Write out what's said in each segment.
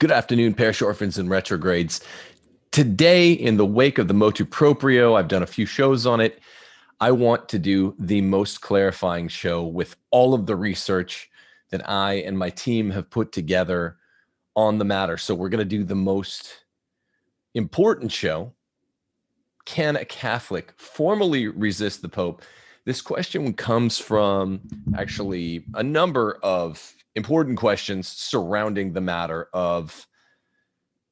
Good afternoon, parish orphans and retrogrades. Today, in the wake of the motu proprio, I've done a few shows on it. I want to do the most clarifying show with all of the research that I and my team have put together on the matter. So we're going to do the most important show. Can a Catholic formally resist the Pope? This question comes from actually a number of important questions surrounding the matter of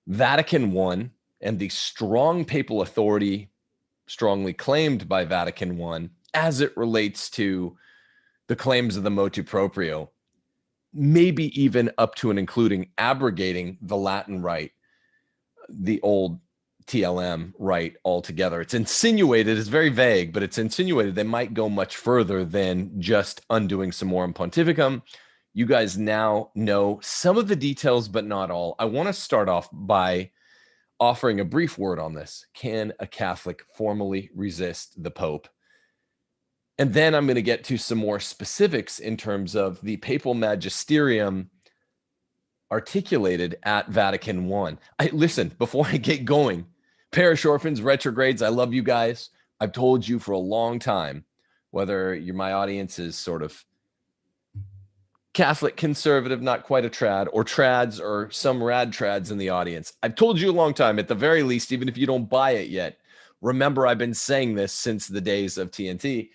Vatican I and the strong papal authority strongly claimed by Vatican I as it relates to the claims of the motu proprio, maybe even up to and including abrogating the Latin rite, the old TLM rite altogether. It's insinuated, it's very vague, but it's insinuated they might go much further than just undoing Summorum Pontificum. You guys now know some of the details, but not all. I want to start off by offering a brief word on this. Can a Catholic formally resist the Pope? And then I'm going to get to some more specifics in terms of the papal magisterium articulated at Vatican I. Listen, before I get going, parish orphans, retrogrades, I love you guys. I've told you for a long time, whether my audience is sort of Catholic, conservative, not quite a trad, or trads, or some rad trads in the audience. I've told you a long time, at the very least, even if you don't buy it yet. Remember, I've been saying this since the days of TNT.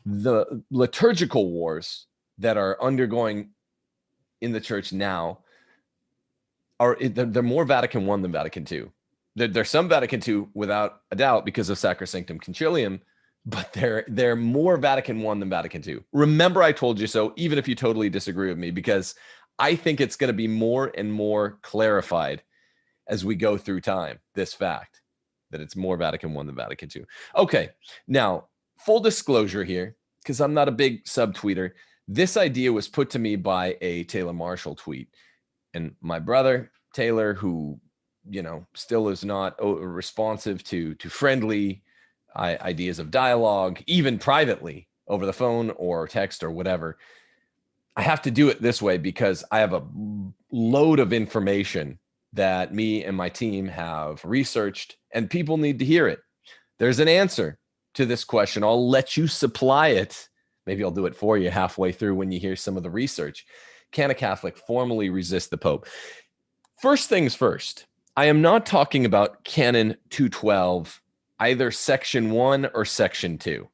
The liturgical wars that are undergoing in the church now they're more Vatican I than Vatican II. There's some Vatican II without a doubt because of Sacrosanctum Concilium, but they're more Vatican I than Vatican II. Remember, I told you so, even if you totally disagree with me, because I think it's going to be more and more clarified as we go through time, this fact that it's more Vatican I than Vatican II. Okay, now, full disclosure here, because I'm not a big subtweeter, this idea was put to me by a Taylor Marshall tweet. And my brother, Taylor, who, still is not responsive to friendly ideas of dialogue, even privately over the phone or text or whatever. I have to do it this way because I have a load of information that me and my team have researched and people need to hear it. There's an answer to this question. I'll let you supply it. Maybe I'll do it for you halfway through when you hear some of the research. Can a Catholic formally resist the Pope? First things first, I am not talking about Canon 212, either section 1 or section 2.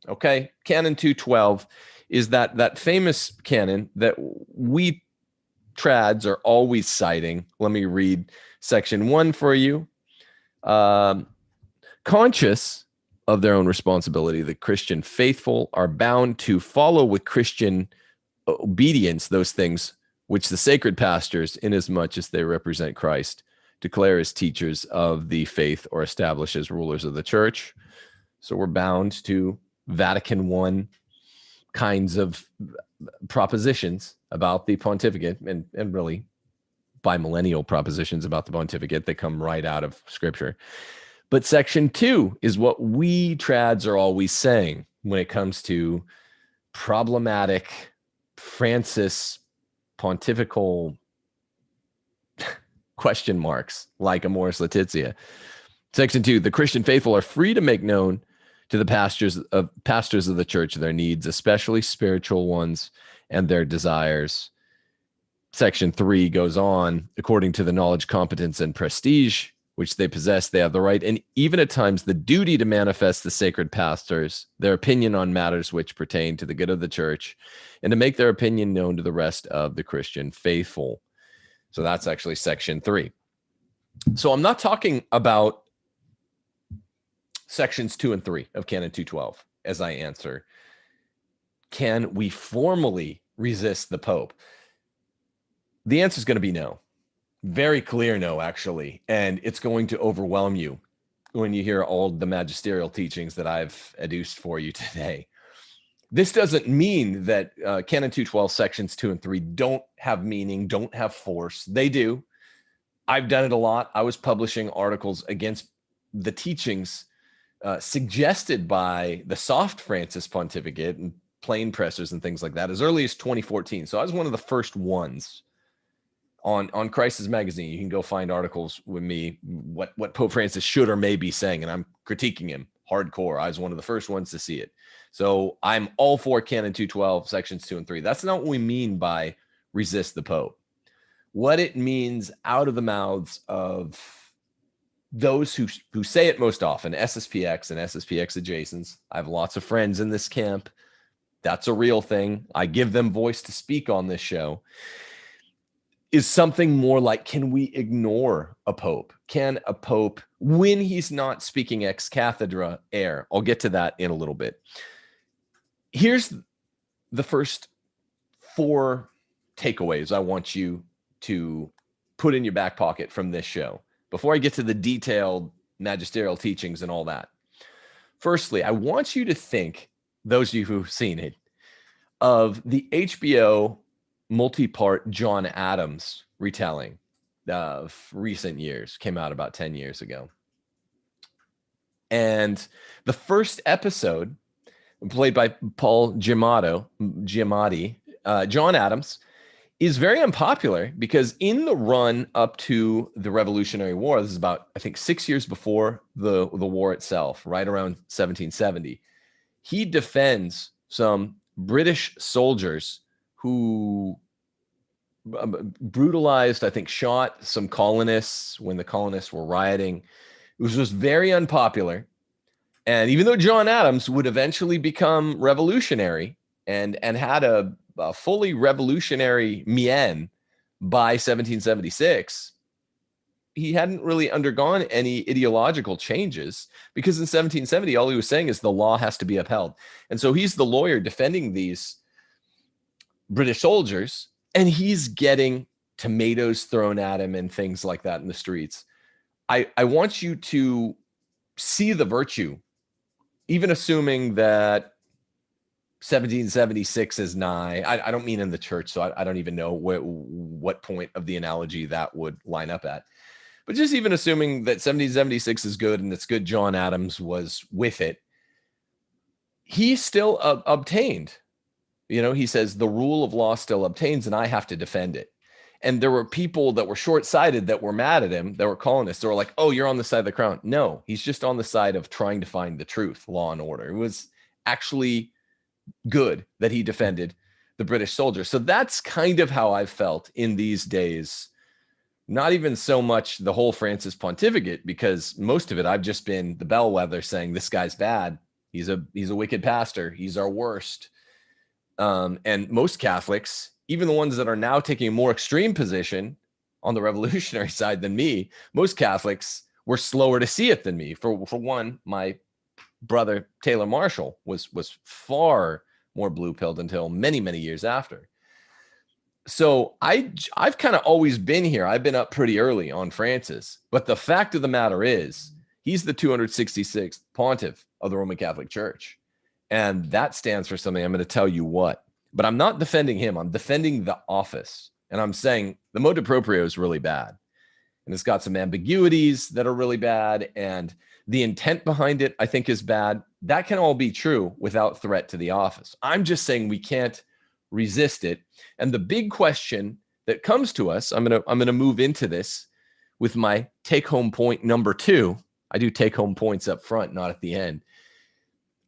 Okay? Canon 212 is that famous canon that we trads are always citing. Let me read section 1 for you. Conscious of their own responsibility, the Christian faithful are bound to follow with Christian obedience those things which the sacred pastors, inasmuch as they represent Christ, declare as teachers of the faith or establish as rulers of the church. So we're bound to Vatican I kinds of propositions about the pontificate and really bimillennial propositions about the pontificate that come right out of Scripture. But section 2 is what we trads are always saying when it comes to problematic Francis pontifical question marks like Amoris Laetitia. Section 2, the Christian faithful are free to make known to the pastors of the church their needs, especially spiritual ones, and their desires. Section 3 goes on, according to the knowledge, competence, and prestige which they possess, they have the right and even at times the duty to manifest the sacred pastors their opinion on matters which pertain to the good of the church and to make their opinion known to the rest of the Christian faithful. So that's actually section 3. So I'm not talking about sections 2 and 3 of Canon 212 as I answer. Can we formally resist the Pope? The answer is going to be no. Very clear no, actually. And it's going to overwhelm you when you hear all the magisterial teachings that I've adduced for you today. This doesn't mean that Canon 212 sections 2 and 3 don't have meaning, don't have force. They do. I've done it a lot. I was publishing articles against the teachings suggested by the soft Francis pontificate and plain pressers and things like that as early as 2014. So I was one of the first ones on Crisis Magazine, you can go find articles with me, what Pope Francis should or may be saying, and I'm critiquing him hardcore. I was one of the first ones to see it. So I'm all for Canon 212, sections 2 and 3. That's not what we mean by resist the Pope. What it means out of the mouths of those who say it most often, SSPX and SSPX adjacents. I have lots of friends in this camp. That's a real thing. I give them voice to speak on this show. Is something more like, can we ignore a pope? Can a pope, when he's not speaking ex cathedra, err? I'll get to that in a little bit. Here's the first 4 takeaways I want you to put in your back pocket from this show before I get to the detailed magisterial teachings and all that. Firstly, I want you to think, those of you who've seen it, of the HBO multi-part John Adams retelling of recent years, came out about 10 years ago. And the first episode, played by Paul Giamatti, John Adams, is very unpopular because in the run up to the Revolutionary War, this is about, I think, 6 years before the war itself, right around 1770, he defends some British soldiers who brutalized, I think, shot some colonists when the colonists were rioting. It was just very unpopular. And even though John Adams would eventually become revolutionary and had a fully revolutionary mien by 1776, he hadn't really undergone any ideological changes, because in 1770, all he was saying is the law has to be upheld. And so he's the lawyer defending these British soldiers, and he's getting tomatoes thrown at him and things like that in the streets. I want you to see the virtue, even assuming that 1776 is nigh. I don't mean in the church, so I don't even know what point of the analogy that would line up at. But just even assuming that 1776 is good and it's good John Adams was with it, he still obtained. He says the rule of law still obtains and I have to defend it. And there were people that were short-sighted that were mad at him, that were colonists. They were like, oh, you're on the side of the crown. No, he's just on the side of trying to find the truth, law and order. It was actually good that he defended the British soldiers. So that's kind of how I've felt in these days. Not even so much the whole Francis pontificate, because most of it I've just been the bellwether saying this guy's bad. He's a wicked pastor. He's our worst. And most Catholics, even the ones that are now taking a more extreme position on the revolutionary side than me, most Catholics were slower to see it than me. For one, my brother Taylor Marshall was far more blue-pilled until many, many years after. So I've kind of always been here. I've been up pretty early on Francis. But the fact of the matter is, he's the 266th pontiff of the Roman Catholic Church. And that stands for something. I'm going to tell you what. But I'm not defending him. I'm defending the office. And I'm saying the motu proprio is really bad. And it's got some ambiguities that are really bad. And the intent behind it, I think, is bad. That can all be true without threat to the office. I'm just saying we can't resist it. And the big question that comes to us, I'm gonna move into this with my take-home point number 2. I do take-home points up front, not at the end.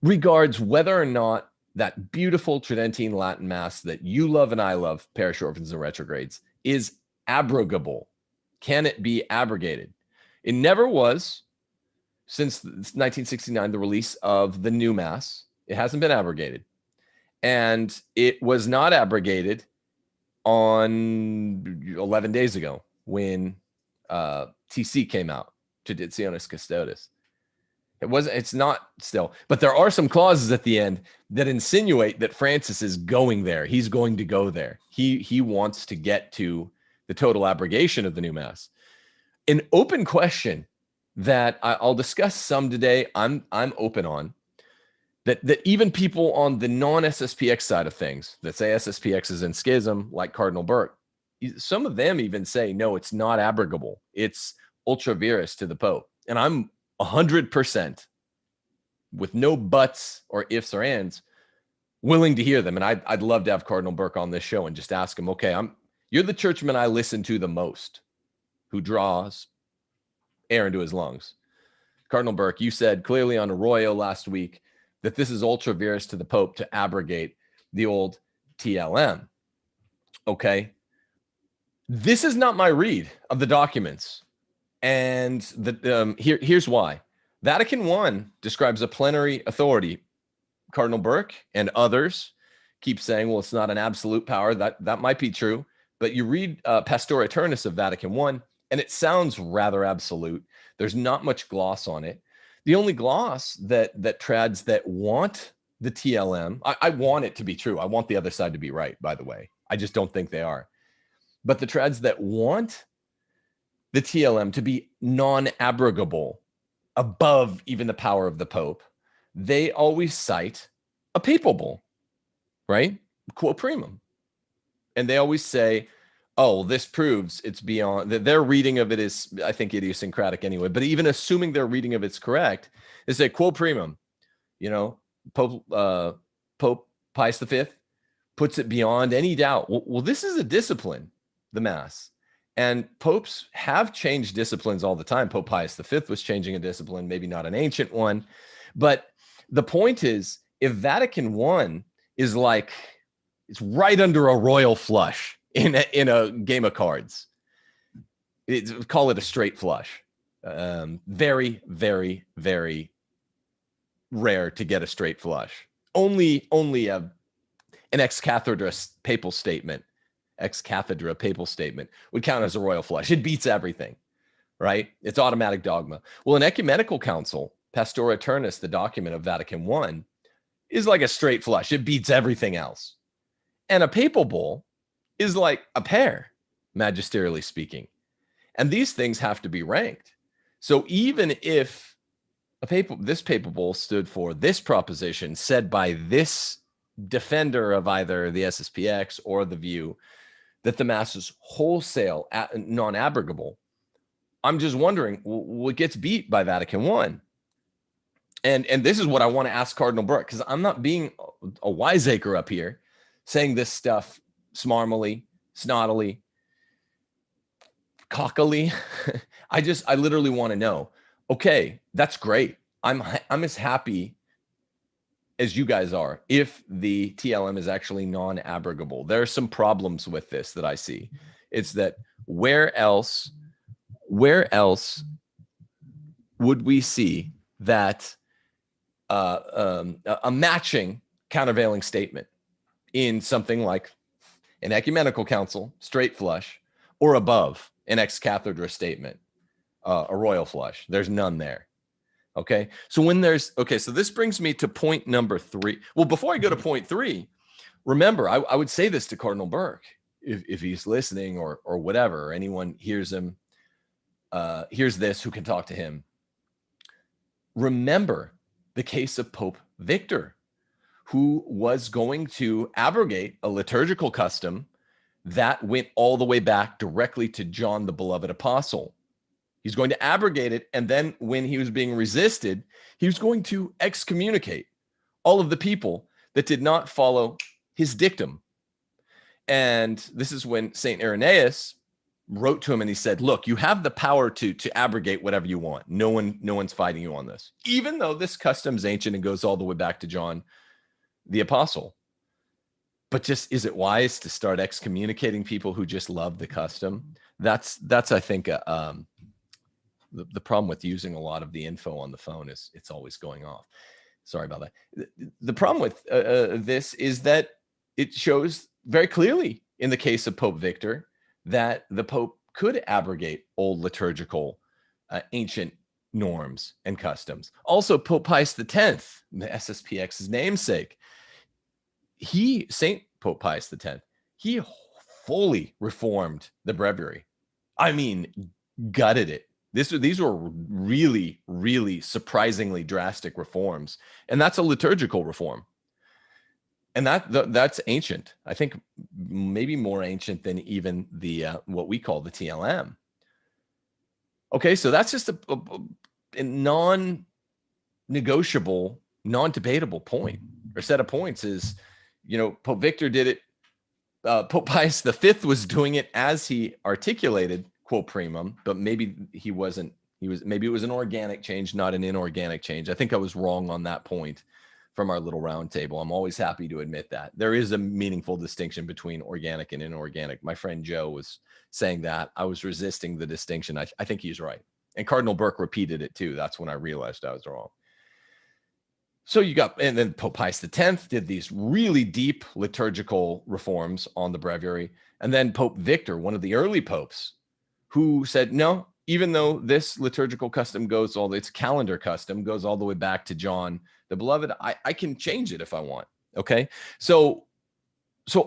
Regards whether or not that beautiful Tridentine Latin Mass that you love and I love, parish orphans and retrogrades, is abrogable. Can it be abrogated? It never was since 1969, the release of the new Mass. It hasn't been abrogated. And it was not abrogated on 11 days ago when TC came out, Traditionis Custodes. It's not still, but there are some clauses at the end that insinuate that Francis is going there. He's going to go there. He wants to get to the total abrogation of the new Mass. An open question that I'll discuss some today, I'm open on, that even people on the non-SSPX side of things that say SSPX is in schism, like Cardinal Burke, some of them even say, no, it's not abrogable. It's ultra vires to the Pope. And I'm 100%, with no buts or ifs or ands, willing to hear them. And I'd love to have Cardinal Burke on this show and just ask him, okay, You're the churchman I listen to the most, who draws air into his lungs. Cardinal Burke, you said clearly on Arroyo last week that this is ultra vires to the Pope to abrogate the old TLM. Okay. This is not my read of the documents. And here's why. Vatican I describes a plenary authority. Cardinal Burke and others keep saying, well, it's not an absolute power. That might be true. But you read Pastor Aeternus of Vatican I, and it sounds rather absolute. There's not much gloss on it. The only gloss that trads that want the TLM, I want it to be true. I want the other side to be right, by the way. I just don't think they are. But the trads that want the TLM to be non-abrogable, above even the power of the Pope, they always cite a papal bull, right? Quo primum. And they always say, oh, this proves it's beyond, their reading of it is, I think, idiosyncratic anyway. But even assuming their reading of it's correct, they say quo primum, Pope Pius V puts it beyond any doubt. Well, this is a discipline, the Mass. And popes have changed disciplines all the time. Pope Pius V was changing a discipline, maybe not an ancient one. But the point is, if Vatican I is like, it's right under a royal flush in a game of cards, call it a straight flush. Very, very, very rare to get a straight flush. Only an ex cathedra papal statement would count as a royal flush. It beats everything, right? It's automatic dogma. Well, an ecumenical council, Pastor Aeternus, the document of Vatican I, is like a straight flush. It beats everything else. And a papal bull is like a pear, magisterially speaking. And these things have to be ranked. So even if this papal bull stood for this proposition said by this defender of either the SSPX or the view that the Mass is wholesale non-abrogable, I'm just wondering what gets beat by Vatican I. And this is what I want to ask Cardinal Burke, because I'm not being a wiseacre up here saying this stuff smarmily, snottily, cockily. I literally want to know, okay, that's great. I'm as happy as you guys are if the TLM is actually non-abrogable. There are some problems with this that I see. It's that where else would we see that a matching countervailing statement in something like an ecumenical council, straight flush, or above an ex cathedra statement, a royal flush? There's none there. Okay. So so this brings me to point number 3. Well, before I go to point 3, remember, I would say this to Cardinal Burke, if he's listening or whatever, or anyone hears him, hears this, who can talk to him. Remember the case of Pope Victor, who was going to abrogate a liturgical custom that went all the way back directly to John, the beloved apostle. He's going to abrogate it. And then when he was being resisted, he was going to excommunicate all of the people that did not follow his dictum. And this is when St. Irenaeus wrote to him and he said, look, you have the power to abrogate whatever you want. No one's fighting you on this, even though this custom's ancient and goes all the way back to John the apostle. But just, is it wise to start excommunicating people who just love the custom? That's I think the problem with using a lot of the info on the phone is it's always going off. Sorry about that. The problem with this is that it shows very clearly in the case of Pope Victor that the Pope could abrogate old liturgical ancient norms and customs. Also, Pope Pius X, the SSPX's namesake, Saint Pope Pius X, he fully reformed the breviary. I mean, gutted it. These were really, really surprisingly drastic reforms. And that's a liturgical reform. And that's ancient. I think maybe more ancient than even the what we call the TLM. Okay, so that's just a non-negotiable, non-debatable point or set of points is, Pope Victor did it Pope Pius V was doing it as he articulated, quo primum, but maybe he wasn't. Maybe it was an organic change, not an inorganic change. I think I was wrong on that point from our little round table. I'm always happy to admit that. There is a meaningful distinction between organic and inorganic. My friend Joe was saying that. I was resisting the distinction. I think he's right. And Cardinal Burke repeated it too. That's when I realized I was wrong. So you got, and then Pope Pius X did these really deep liturgical reforms on the breviary. And then Pope Victor, one of the early popes, who said, no, even though this liturgical custom goes its calendar custom goes all the way back to John the Beloved, I can change it if I want. Okay. So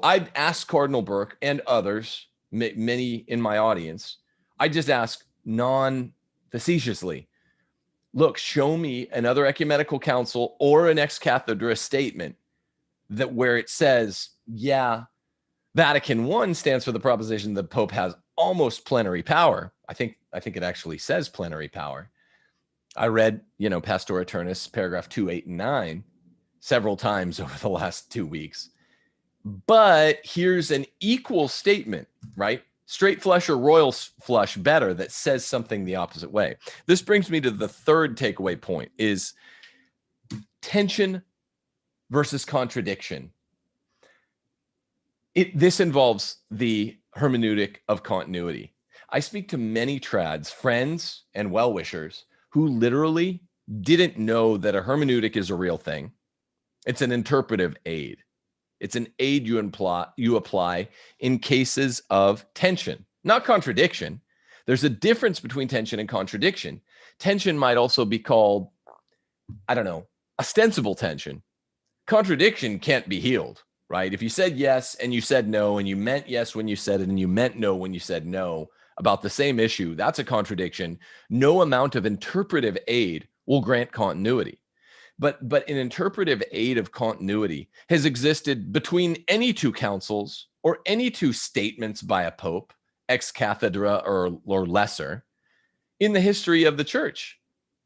I'd ask Cardinal Burke and others, many in my audience, I just ask non-facetiously, look, show me another ecumenical council or an ex cathedra statement that where it says, yeah, Vatican I stands for the proposition that Pope has almost plenary power. I think it actually says plenary power. I read, Pastor Eternus, paragraph 2, 8, and 9 several times over the last 2 weeks. But here's an equal statement, right? Straight flush or royal flush better that says something the opposite way. This brings me to the third takeaway point is tension versus contradiction. This involves the hermeneutic of continuity. I speak to many trads, friends and well-wishers who literally didn't know that a hermeneutic is a real thing. It's an interpretive aid. It's an aid you apply in cases of tension, not contradiction. There's a difference between tension and contradiction. Tension might also be called, ostensible tension. Contradiction can't be healed, right? If you said yes and you said no, and you meant yes when you said it and you meant no when you said no about the same issue, that's a contradiction. No amount of interpretive aid will grant continuity. But an interpretive aid of continuity has existed between any two councils or any two statements by a pope, ex cathedra or lesser, in the history of the church,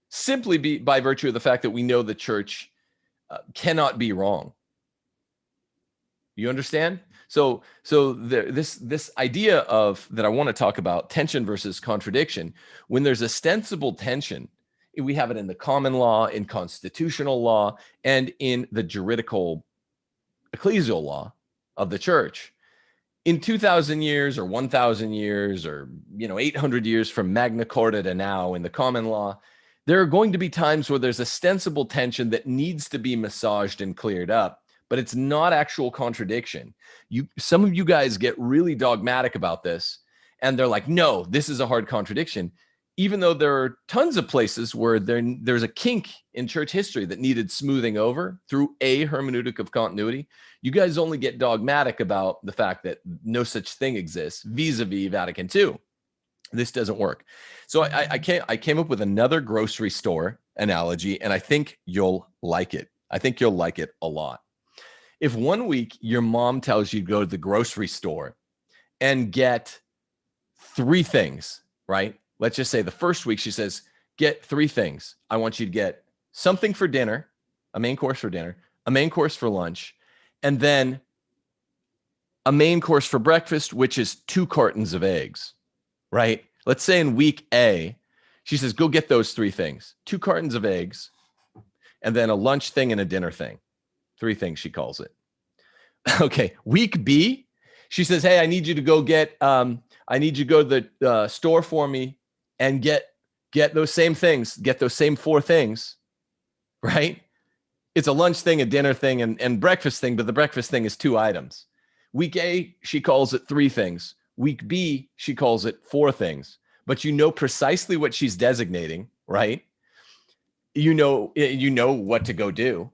simply by virtue of the fact that we know the church cannot be wrong. You understand? So this idea of that I want to talk about tension versus contradiction, when there's ostensible tension, we have it in the common law, in constitutional law, and in the juridical ecclesial law of the church. In 2,000 years or 1,000 years or 800 years from Magna Carta to now in the common law, there are going to be times where there's ostensible tension that needs to be massaged and cleared up, but it's not actual contradiction. Some of you guys get really dogmatic about this, and they're like, no, this is a hard contradiction. Even though there are tons of places where there's a kink in church history that needed smoothing over through a hermeneutic of continuity, you guys only get dogmatic about the fact that no such thing exists vis-a-vis Vatican II. This doesn't work. So I came up with another grocery store analogy, and I think you'll like it. I think you'll like it a lot. If one week your mom tells you to go to the grocery store and get 3 things, right? Let's just say the first week she says, get 3 things. I want you to get something for dinner, a main course for dinner, a main course for lunch, and then a main course for breakfast, which is 2 cartons of eggs, right? Let's say in week A, she says, go get those 3 things, 2 cartons of eggs, and then a lunch thing and a dinner thing. 3 things, she calls it. Okay, week B, she says, hey, I need you to go to the store for me and get those same things, get those same 4 things, right? It's a lunch thing, a dinner thing, and breakfast thing, but the breakfast thing is 2 items. Week A, she calls it 3 things. Week B, she calls it 4 things. But you know precisely what she's designating, right? You know what to go do.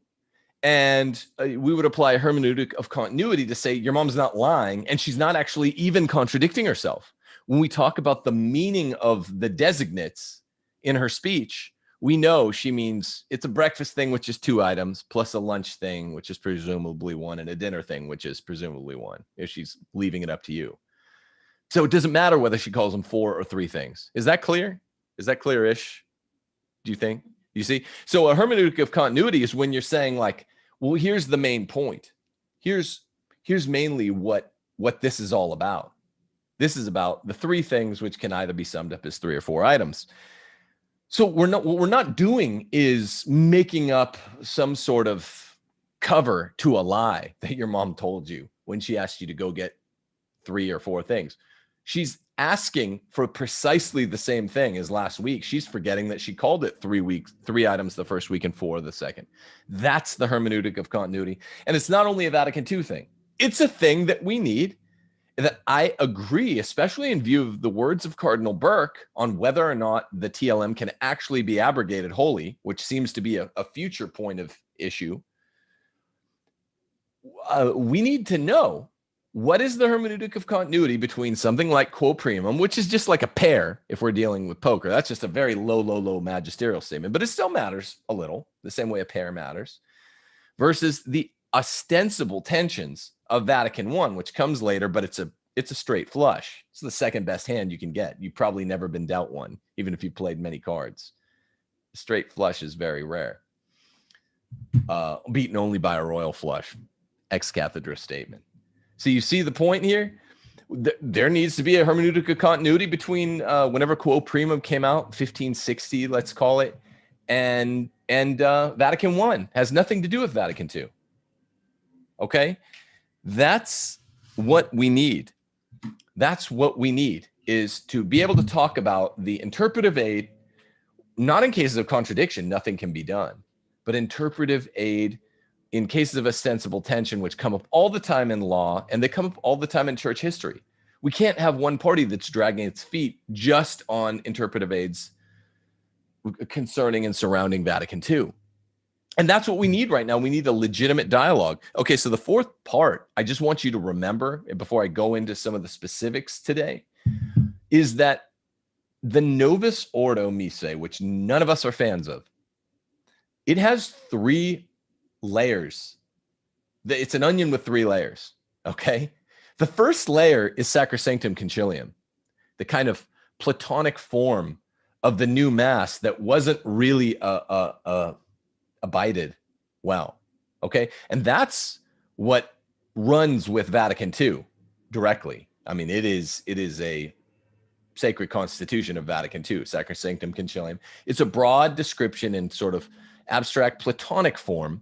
And we would apply a hermeneutic of continuity to say your mom's not lying, and she's not actually even contradicting herself. When we talk about the meaning of the designates in her speech, we know she means it's a breakfast thing, which is 2 items, plus a lunch thing, which is presumably 1, and a dinner thing, which is presumably 1, if she's leaving it up to you. So it doesn't matter whether she calls them 4 or 3 things. Is that clear? Is that clear-ish? Do you think? You see? So a hermeneutic of continuity is when you're saying like, well, here's the main point. Here's mainly what what this is all about. This is about the three things which can either be summed up as 3 or 4 items. So what we're not doing is making up some sort of cover to a lie that your mom told you when she asked you to go get 3 or 4 things. She's asking for precisely the same thing as last week. She's forgetting that she called it 3 items the first week and 4 the second. That's the hermeneutic of continuity. And it's not only a Vatican II thing. It's a thing that we need, that I agree, especially in view of the words of Cardinal Burke on whether or not the TLM can actually be abrogated wholly, which seems to be a future point of issue. We need to know, what is the hermeneutic of continuity between something like quo primum, which is just like a pair if we're dealing with poker. That's just a very low magisterial statement, but it still matters a little, the same way a pair matters, versus the ostensible tensions of Vatican I, which comes later, but it's a straight flush. It's the second best hand you can get. You've probably never been dealt one, even if you played many cards. Straight flush is very rare. Beaten only by a royal flush. Ex cathedra statement. So you see the point here? There needs to be a hermeneutic of continuity between whenever quo primum came out, 1560, let's call it, and Vatican I. Has nothing to do with Vatican II. Okay? That's what we need. That's what we need, is to be able to talk about the interpretive aid, not in cases of contradiction, nothing can be done, but interpretive aid in cases of ostensible tension, which come up all the time in law, and they come up all the time in church history. We can't have one party that's dragging its feet just on interpretive aids concerning and surrounding Vatican II. And that's what we need right now. We need a legitimate dialogue. Okay, so the fourth part, I just want you to remember, before I go into some of the specifics today, is that the Novus Ordo Missae, which none of us are fans of, it has 3 layers. It's an onion with 3 layers, okay? The first layer is Sacrosanctum Concilium, the kind of Platonic form of the new Mass that wasn't really abided well, okay? And that's what runs with Vatican II directly. I mean, it is a sacred constitution of Vatican II, Sacrosanctum Concilium. It's a broad description in sort of abstract Platonic form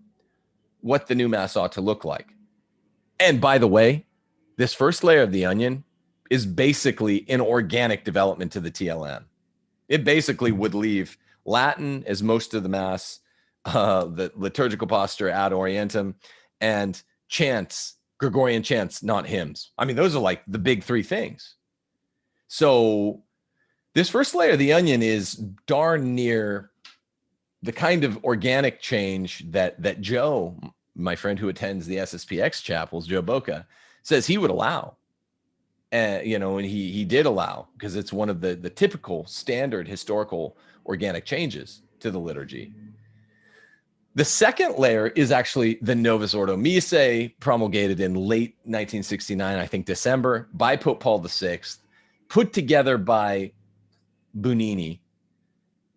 what the new Mass ought to look like. And by the way, this first layer of the onion is basically an organic development to the TLM. It basically would leave Latin as most of the Mass, the liturgical posture ad orientem, and chants, Gregorian chants, not hymns. I mean, those are like the big 3 things. So this first layer of the onion is darn near the kind of organic change that Joe, my friend who attends the SSPX chapels, Joe Boca, says he would allow. And he did allow, because it's one of the typical standard historical organic changes to the liturgy. The second layer is actually the Novus Ordo Missae, promulgated in late 1969, I think December, by Pope Paul VI, put together by Bunini.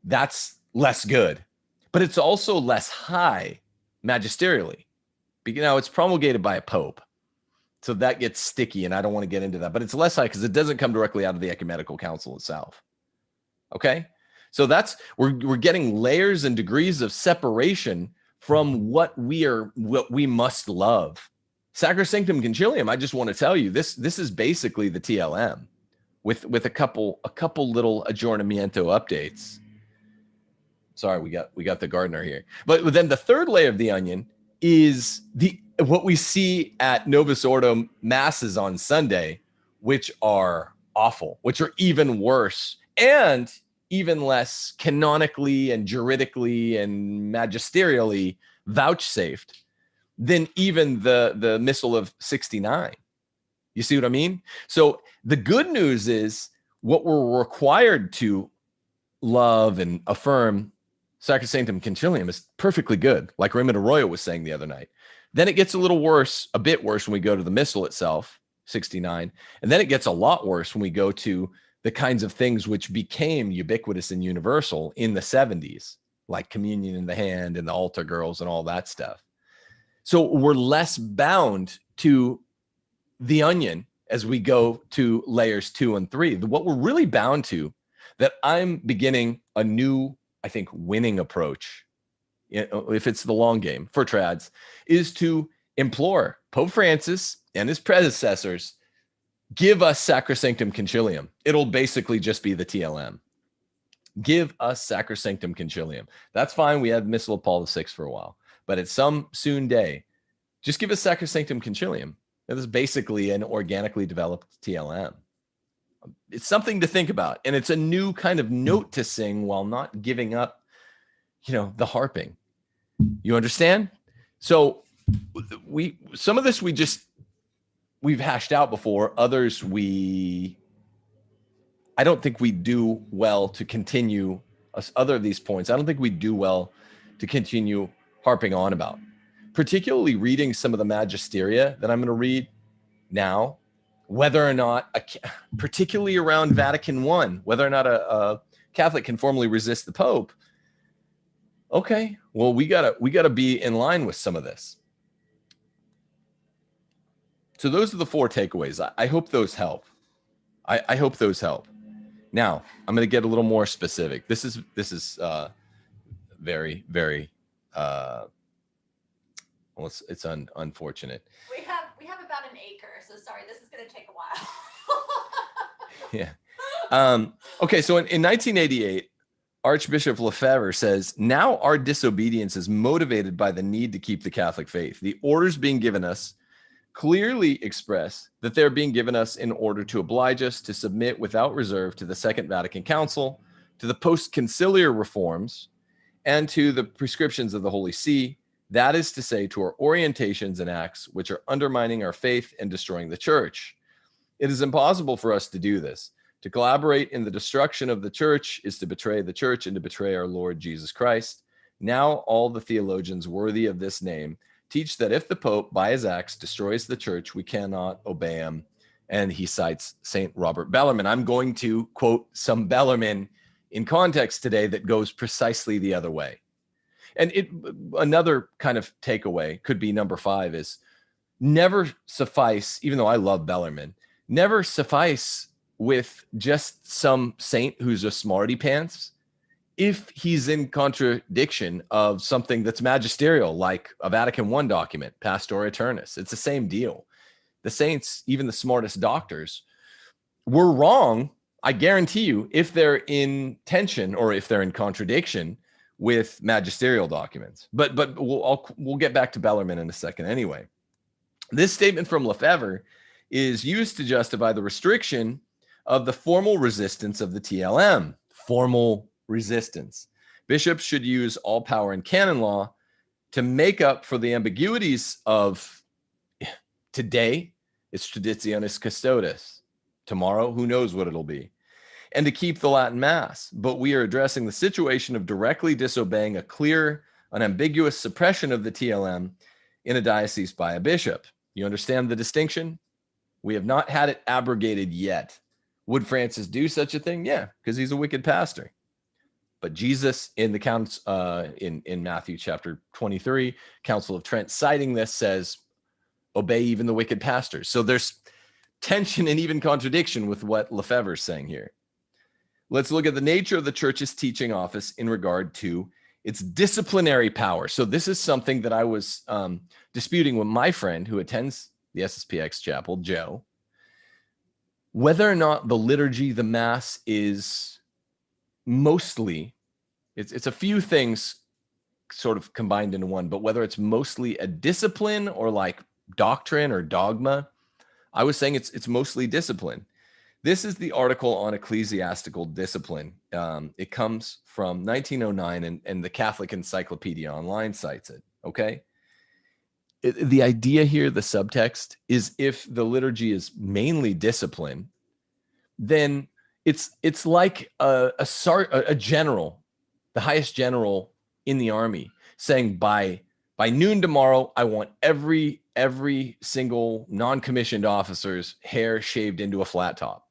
That's less good, but it's also less high magisterially. It's promulgated by a pope, so that gets sticky, and I don't want to get into that, but it's less high because it doesn't come directly out of the ecumenical council itself. Okay? So we're getting layers and degrees of separation from what we must love. Sacrosanctum Concilium, I just want to tell you, this is basically the TLM with a couple little aggiornamento updates. Sorry, we got the gardener here. But then the third layer of the onion is what we see at Novus Ordo masses on Sunday, which are awful, which are even worse, and even less canonically and juridically and magisterially vouchsafed than even the Missal of 69. You see what I mean? So the good news is what we're required to love and affirm, Sacrosanctum Concilium, is perfectly good, like Raymond Arroyo was saying the other night. Then it gets a bit worse when we go to the Missal itself, 69, and then it gets a lot worse when we go to the kinds of things which became ubiquitous and universal in the 70s, like communion in the hand and the altar girls and all that stuff. So we're less bound to the onion as we go to layers 2 and 3. What we're really bound to, that I'm beginning a new, I think, winning approach, if it's the long game for trads, is to implore Pope Francis and his predecessors, give us Sacrosanctum Concilium. It'll basically just be the TLM. Give us Sacrosanctum Concilium. That's fine. We had Missal of Paul VI for a while, but at some soon day, just give us Sacrosanctum Concilium. This is basically an organically developed TLM. It's something to think about, and it's a new kind of note to sing while not giving up, the harping. You understand? So some of this we've hashed out before. Others I don't think we do well to continue other of these points. I don't think we do well to continue harping on about, particularly reading some of the magisteria that I'm going to read now, whether or not, particularly around Vatican I, whether or not a Catholic can formally resist the Pope. Okay, well, we gotta be in line with some of this. So those are the 4 takeaways. I hope those help. I hope those help. Now I'm going to get a little more specific. This is very, very well, it's unfortunate. We have about an acre, so sorry, this is going to take a while. Yeah. Okay, so in 1988, Archbishop Lefebvre says, now our disobedience is motivated by the need to keep the Catholic faith. The orders being given us clearly express that they're being given us in order to oblige us to submit without reserve to the Second Vatican Council, to the post-conciliar reforms, and to the prescriptions of the Holy See, that is to say, to our orientations and acts which are undermining our faith and destroying the Church. It is impossible for us to do this. To collaborate in the destruction of the Church is to betray the Church and to betray our Lord Jesus Christ. Now all the theologians worthy of this name teach that if the Pope, by his acts, destroys the Church, we cannot obey him. And he cites St. Robert Bellarmine. I'm going to quote some Bellarmine in context today that goes precisely the other way. And another kind of takeaway could be number 5 is never suffice, even though I love Bellarmine, never suffice with just some saint who's a smarty pants if he's in contradiction of something that's magisterial, like a Vatican I document, Pastor Aeternus. It's the same deal. The saints, even the smartest doctors, were wrong, I guarantee you, if they're in tension or if they're in contradiction with magisterial documents. But we'll get back to Bellarmine in a second anyway. This statement from Lefebvre is used to justify the restriction of the formal resistance of the TLM. Formal resistance. Bishops should use all power in canon law to make up for the ambiguities of today. It's traditionis custodes. Tomorrow, who knows what it'll be. And to keep the Latin Mass. But we are addressing the situation of directly disobeying a clear, unambiguous suppression of the TLM in a diocese by a bishop. You understand the distinction? We have not had it abrogated yet. Would Francis do such a thing? Yeah, because he's a wicked pastor. But Jesus in the counts in Matthew chapter 23, Council of Trent, citing this, says, obey even the wicked pastors. So there's tension and even contradiction with what Lefebvre is saying here. Let's look at the nature of the Church's teaching office in regard to its disciplinary power. So this is something that I was disputing with my friend who attends the SSPX chapel, Joe, whether or not the liturgy, the Mass, is mostly, it's a few things sort of combined into one, but whether it's mostly a discipline or like doctrine or dogma, I was saying it's mostly discipline. This is the article on ecclesiastical discipline. It comes from 1909 and the Catholic Encyclopedia Online cites it, okay? The idea here, the subtext, is if the liturgy is mainly discipline, then it's like a general, the highest general in the army, saying by noon tomorrow, I want every single non-commissioned officer's hair shaved into a flat top.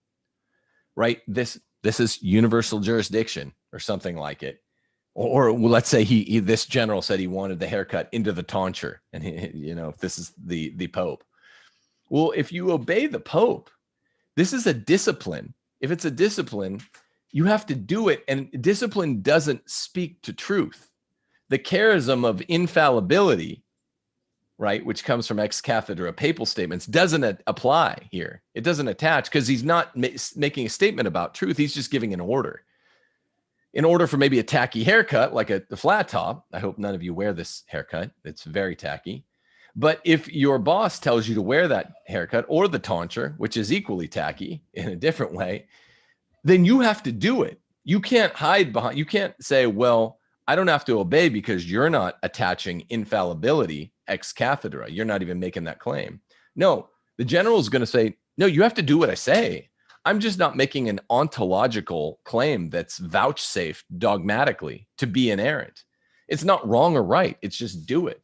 Right? This is universal jurisdiction or something like it. Or let's say this general said he wanted the haircut into the tonsure, and this is the Pope. Well, if you obey the Pope, this is a discipline. If it's a discipline, you have to do it. And discipline doesn't speak to truth. The charism of infallibility, right, which comes from ex cathedra papal statements, doesn't apply here. It doesn't attach because he's not making a statement about truth. He's just giving an order. In order for maybe a tacky haircut, like the flat top, I hope none of you wear this haircut. It's very tacky. But if your boss tells you to wear that haircut or the tonsure, which is equally tacky in a different way, then you have to do it. You can't hide behind, you can't say, well, I don't have to obey because you're not attaching infallibility ex cathedra. You're not even making that claim. No, the general is going to say, no, you have to do what I say. I'm just not making an ontological claim that's vouchsafed dogmatically to be inerrant. It's not wrong or right. It's just do it.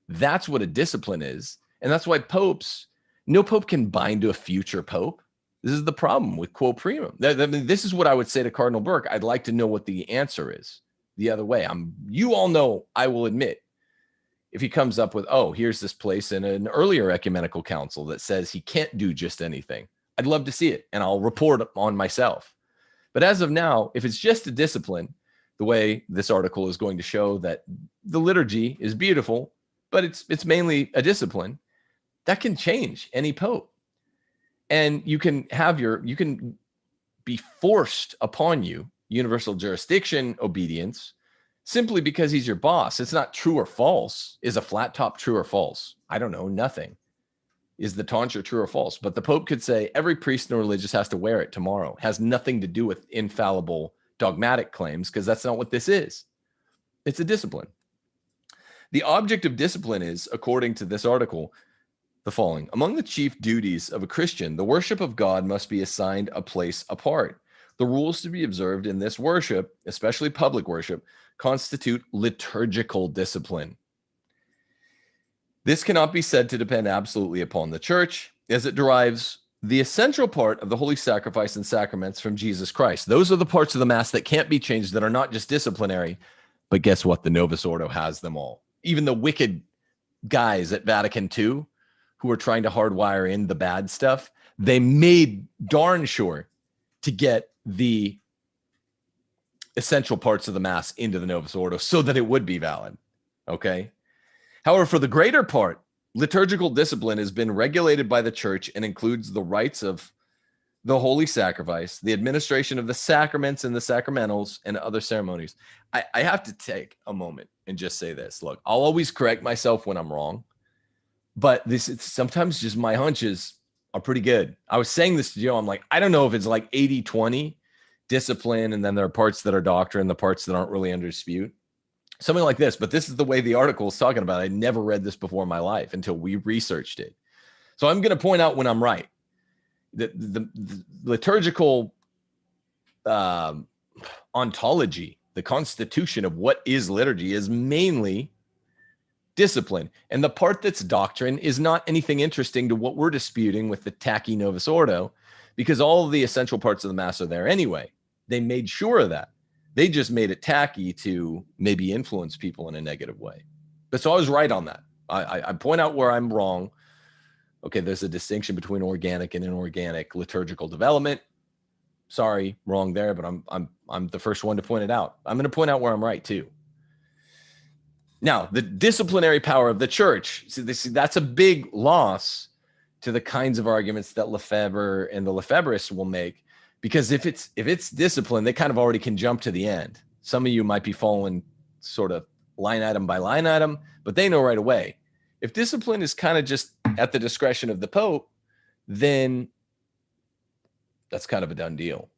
That's what a discipline is. And that's why no pope can bind to a future pope. This is the problem with quo primum. This is what I would say to Cardinal Burke. I'd like to know what the answer is the other way. You all know, I will admit, if he comes up with, oh, here's this place in an earlier ecumenical council that says he can't do just anything, I'd love to see it, and I'll report on myself. But as of now, if it's just a discipline, the way this article is going to show that the liturgy is beautiful, but it's mainly a discipline, that can change any pope. And you can be forced upon you universal jurisdiction obedience simply because he's your boss. It's not true or false. Is a flat top true or false? I don't know. Nothing. Is the tonsure true or false? But the Pope could say every priest and religious has to wear it tomorrow. It has nothing to do with infallible dogmatic claims because that's not what this is. It's a discipline. The object of discipline is, according to this article, the following. Among the chief duties of a Christian, the worship of God must be assigned a place apart. The rules to be observed in this worship, especially public worship, constitute liturgical discipline. This cannot be said to depend absolutely upon the church, as it derives the essential part of the holy sacrifice and sacraments from Jesus Christ. Those are the parts of the Mass that can't be changed, that are not just disciplinary, but guess what? The Novus Ordo has them all. Even the wicked guys at Vatican II who are trying to hardwire in the bad stuff, they made darn sure to get the essential parts of the Mass into the Novus Ordo so that it would be valid, okay? However, for the greater part, liturgical discipline has been regulated by the church and includes the rites of the holy sacrifice, the administration of the sacraments and the sacramentals, and other ceremonies. I have to take a moment and just say this. Look, I'll always correct myself when I'm wrong, but sometimes just my hunches are pretty good. I was saying this to Joe. I'm like, I don't know if it's like 80-20 discipline, and then there are parts that are doctrine, the parts that aren't really under dispute. Something like this, but this is the way the article is talking about it. I never read this before in my life until we researched it. So I'm going to point out when I'm right. The liturgical ontology, the constitution of what is liturgy, is mainly discipline. And the part that's doctrine is not anything interesting to what we're disputing with the tacky Novus Ordo, because all of the essential parts of the Mass are there anyway. They made sure of that. They just made it tacky to maybe influence people in a negative way. But so I was right on that. I point out where I'm wrong. Okay, there's a distinction between organic and inorganic liturgical development. Sorry, wrong there, but I'm the first one to point it out. I'm going to point out where I'm right too. Now, the disciplinary power of the church. See, that's a big loss to the kinds of arguments that Lefebvre and the Lefebvrists will make. Because if it's discipline, they kind of already can jump to the end. Some of you might be following sort of line item by line item, but they know right away. If discipline is kind of just at the discretion of the Pope, then that's kind of a done deal.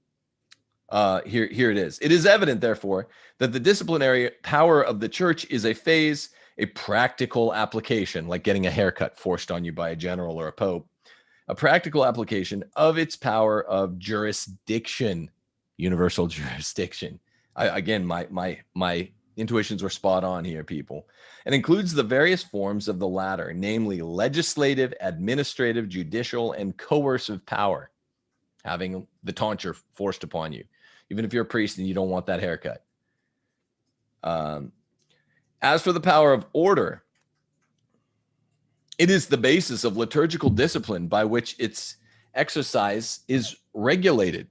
Here it is. It is evident, therefore, that the disciplinary power of the church is a practical application, like getting a haircut forced on you by a general or a pope, a practical application of its power of jurisdiction, universal jurisdiction. Again, my intuitions were spot on here, people. And includes the various forms of the latter, namely legislative, administrative, judicial, and coercive power, having the tonsure forced upon you, even if you're a priest and you don't want that haircut. As for the power of order, It is the basis of liturgical discipline by which its exercise is regulated.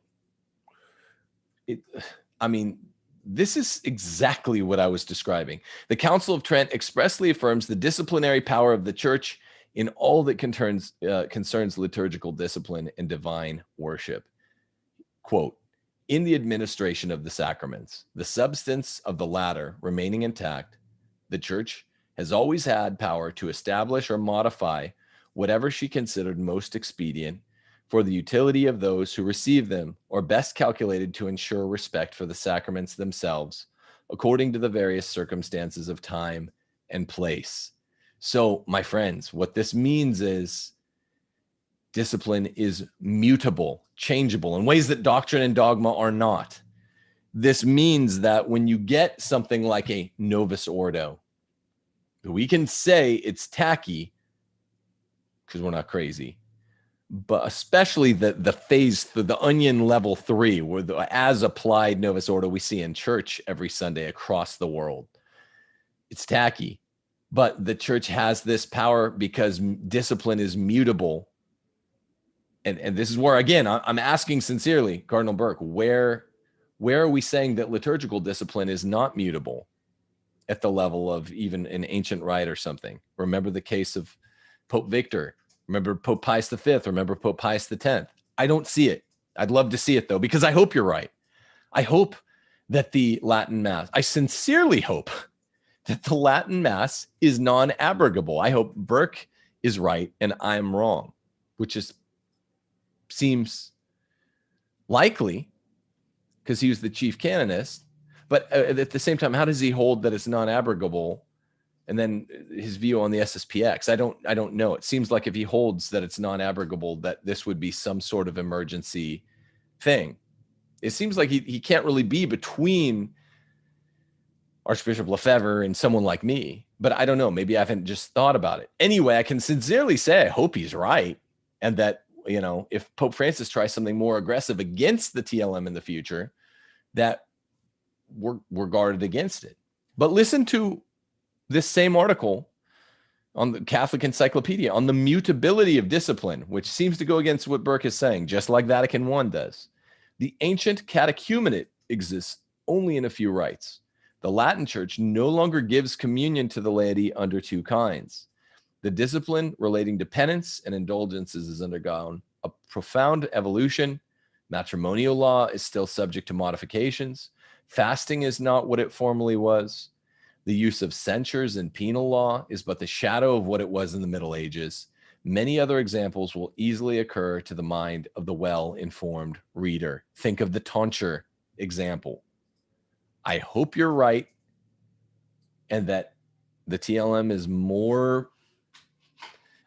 I mean, this is exactly what I was describing. The Council of Trent expressly affirms the disciplinary power of the church in all that concerns liturgical discipline and divine worship. Quote, in the administration of the sacraments, the substance of the latter remaining intact, the church has always had power to establish or modify whatever she considered most expedient for the utility of those who receive them, or best calculated to ensure respect for the sacraments themselves, according to the various circumstances of time and place. So, my friends, what this means is discipline is mutable, changeable in ways that doctrine and dogma are not. This means that when you get something like a novus ordo, we can say it's tacky because we're not crazy, but especially the phase, the onion level 3, where the as applied novus ordo we see in church every Sunday across the world. It's tacky, but the church has this power because discipline is mutable. And this is where, again, I'm asking sincerely, Cardinal Burke, where are we saying that liturgical discipline is not mutable at the level of even an ancient rite or something? Remember the case of Pope Victor. Remember Pope Pius V. Remember Pope Pius X. I don't see it. I'd love to see it, though, because I hope you're right. I hope that the Latin Mass, I sincerely hope that the Latin Mass is non-abrogable. I hope Burke is right and I'm wrong, which seems likely because he was the chief canonist. But at the same time, how does he hold that it's non-abrogable? And then his view on the SSPX, I don't know. It seems like if he holds that it's non-abrogable, that this would be some sort of emergency thing. It seems like he can't really be between Archbishop Lefebvre and someone like me. But I don't know. Maybe I haven't just thought about it. Anyway, I can sincerely say I hope he's right. And that, you know, if Pope Francis tries something more aggressive against the TLM in the future, that we're guarded against it. But listen to this same article on the Catholic Encyclopedia on the mutability of discipline, which seems to go against what Burke is saying, just like Vatican I does. The ancient catechumenate exists only in a few rites. The Latin Church no longer gives communion to the laity under two kinds. The discipline relating to penance and indulgences has undergone a profound evolution. Matrimonial law is still subject to modifications. Fasting is not what it formerly was. The use of censures in penal law is but the shadow of what it was in the Middle Ages. Many other examples will easily occur to the mind of the well-informed reader. Think of the tonsure example. I hope you're right and that the TLM is more...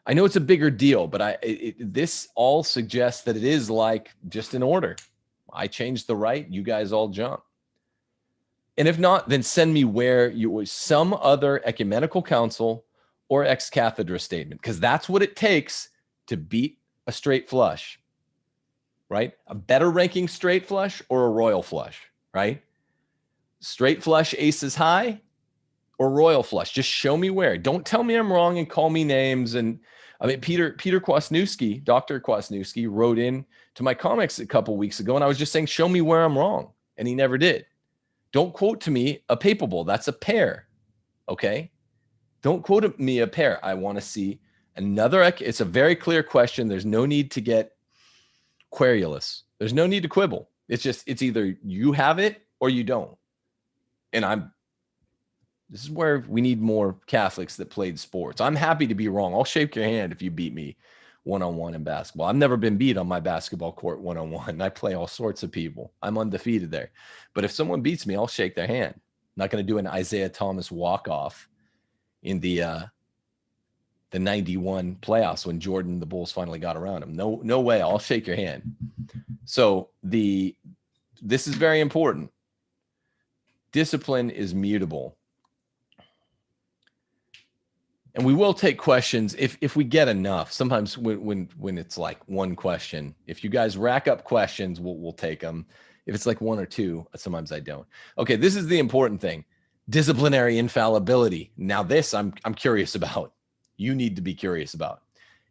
I know it's a bigger deal, but this all suggests that it is like just an order. I changed the rite, you guys all jump. And if not, then send me where some other ecumenical council or ex cathedra statement, because that's what it takes to beat a straight flush, right? A better ranking straight flush or a royal flush, right? Straight flush aces high or royal flush. Just show me where. Don't tell me I'm wrong and call me names. And I mean, Peter Kwasniewski, Dr. Kwasniewski, wrote in to my comics a couple weeks ago, and I was just saying, show me where I'm wrong. And he never did. Don't quote to me a papal. That's a pair. Okay? Don't quote me a pair. I want to see another. It's a very clear question. There's no need to get querulous. There's no need to quibble. It's either you have it or you don't. And this is where we need more Catholics that played sports. I'm happy to be wrong. I'll shake your hand if you beat me one-on-one in basketball. I've never been beat on my basketball court one-on-one. I play all sorts of people. I'm undefeated there. But if someone beats me, I'll shake their hand. I'm not going to do an Isaiah Thomas walk-off in the 91 playoffs when Jordan and the Bulls finally got around him. No way. I'll shake your hand. So this is very important. Discipline is mutable. And we will take questions if we get enough. Sometimes when it's like one question, if you guys rack up questions, we'll take them. If it's like one or two, sometimes I don't. Okay, this is the important thing. Disciplinary infallibility. Now this I'm curious about. you need to be curious about.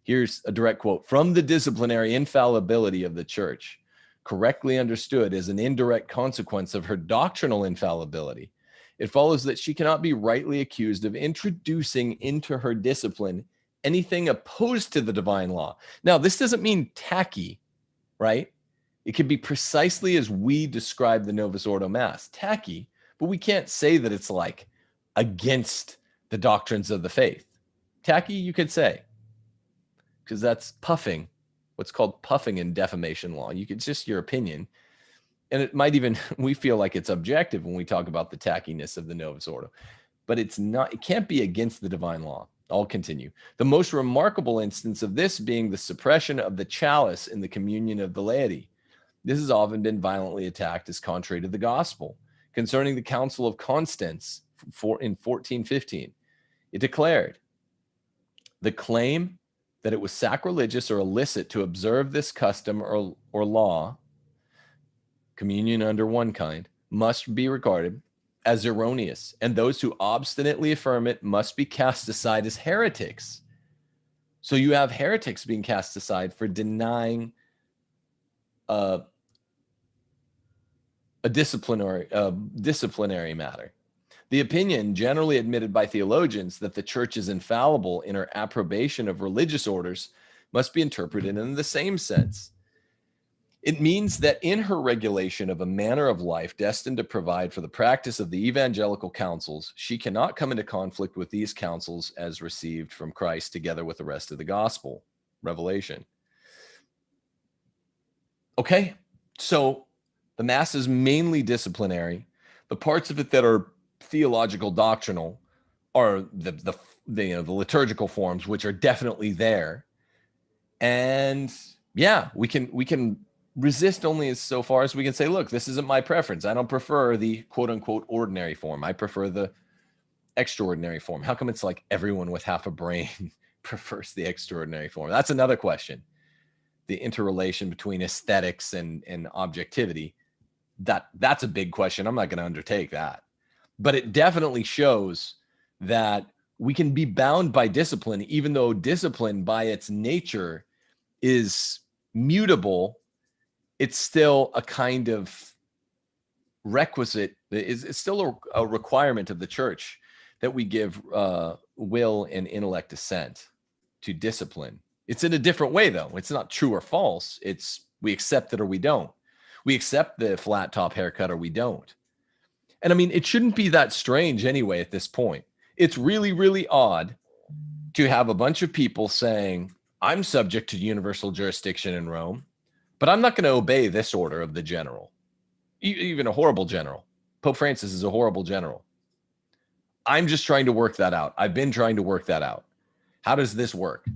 Here's a direct quote from the disciplinary infallibility of the church, correctly understood as an indirect consequence of her doctrinal infallibility. It follows that she cannot be rightly accused of introducing into her discipline anything opposed to the divine law. Now, this doesn't mean tacky, right? It can be precisely as we describe the Novus Ordo Mass, tacky, but we can't say that it's like against the doctrines of the faith. Tacky, you could say, because that's puffing, what's called puffing in defamation law. It's just your opinion. And it might even, we feel like it's objective when we talk about the tackiness of the Novus Ordo, but it's not, it can't be against the divine law. I'll continue. The most remarkable instance of this being the suppression of the chalice in the communion of the laity. This has often been violently attacked as contrary to the gospel. Concerning the Council of Constance in 1415, it declared the claim that it was sacrilegious or illicit to observe this custom or law, communion under one kind, must be regarded as erroneous, and those who obstinately affirm it must be cast aside as heretics. So you have heretics being cast aside for denying a disciplinary matter. The opinion generally admitted by theologians that the church is infallible in her approbation of religious orders must be interpreted in the same sense. It means that in her regulation of a manner of life destined to provide for the practice of the evangelical counsels, she cannot come into conflict with these counsels as received from Christ together with the rest of the gospel, revelation. Okay, so the Mass is mainly disciplinary. The parts of it that are theological doctrinal are the liturgical forms, which are definitely there. And yeah, we can resist only as so far as we can say, look, this isn't my preference. I don't prefer the quote unquote ordinary form. I prefer the extraordinary form. How come it's like everyone with half a brain prefers the extraordinary form? That's another question. The interrelation between aesthetics and objectivity. That's a big question. I'm not going to undertake that. But it definitely shows that we can be bound by discipline, even though discipline by its nature is mutable. It's still a kind of requisite. It's still a requirement of the church that we give will and intellect assent to discipline. It's in a different way, though. It's not true or false. It's we accept it or we don't. We accept the flat top haircut or we don't. And I mean, it shouldn't be that strange anyway at this point. It's really, really odd to have a bunch of people saying, I'm subject to universal jurisdiction in Rome, but I'm not going to obey this order of the general, even a horrible general. Pope Francis is a horrible general. I'm just trying to work that out. I've been trying to work that out. How does this work?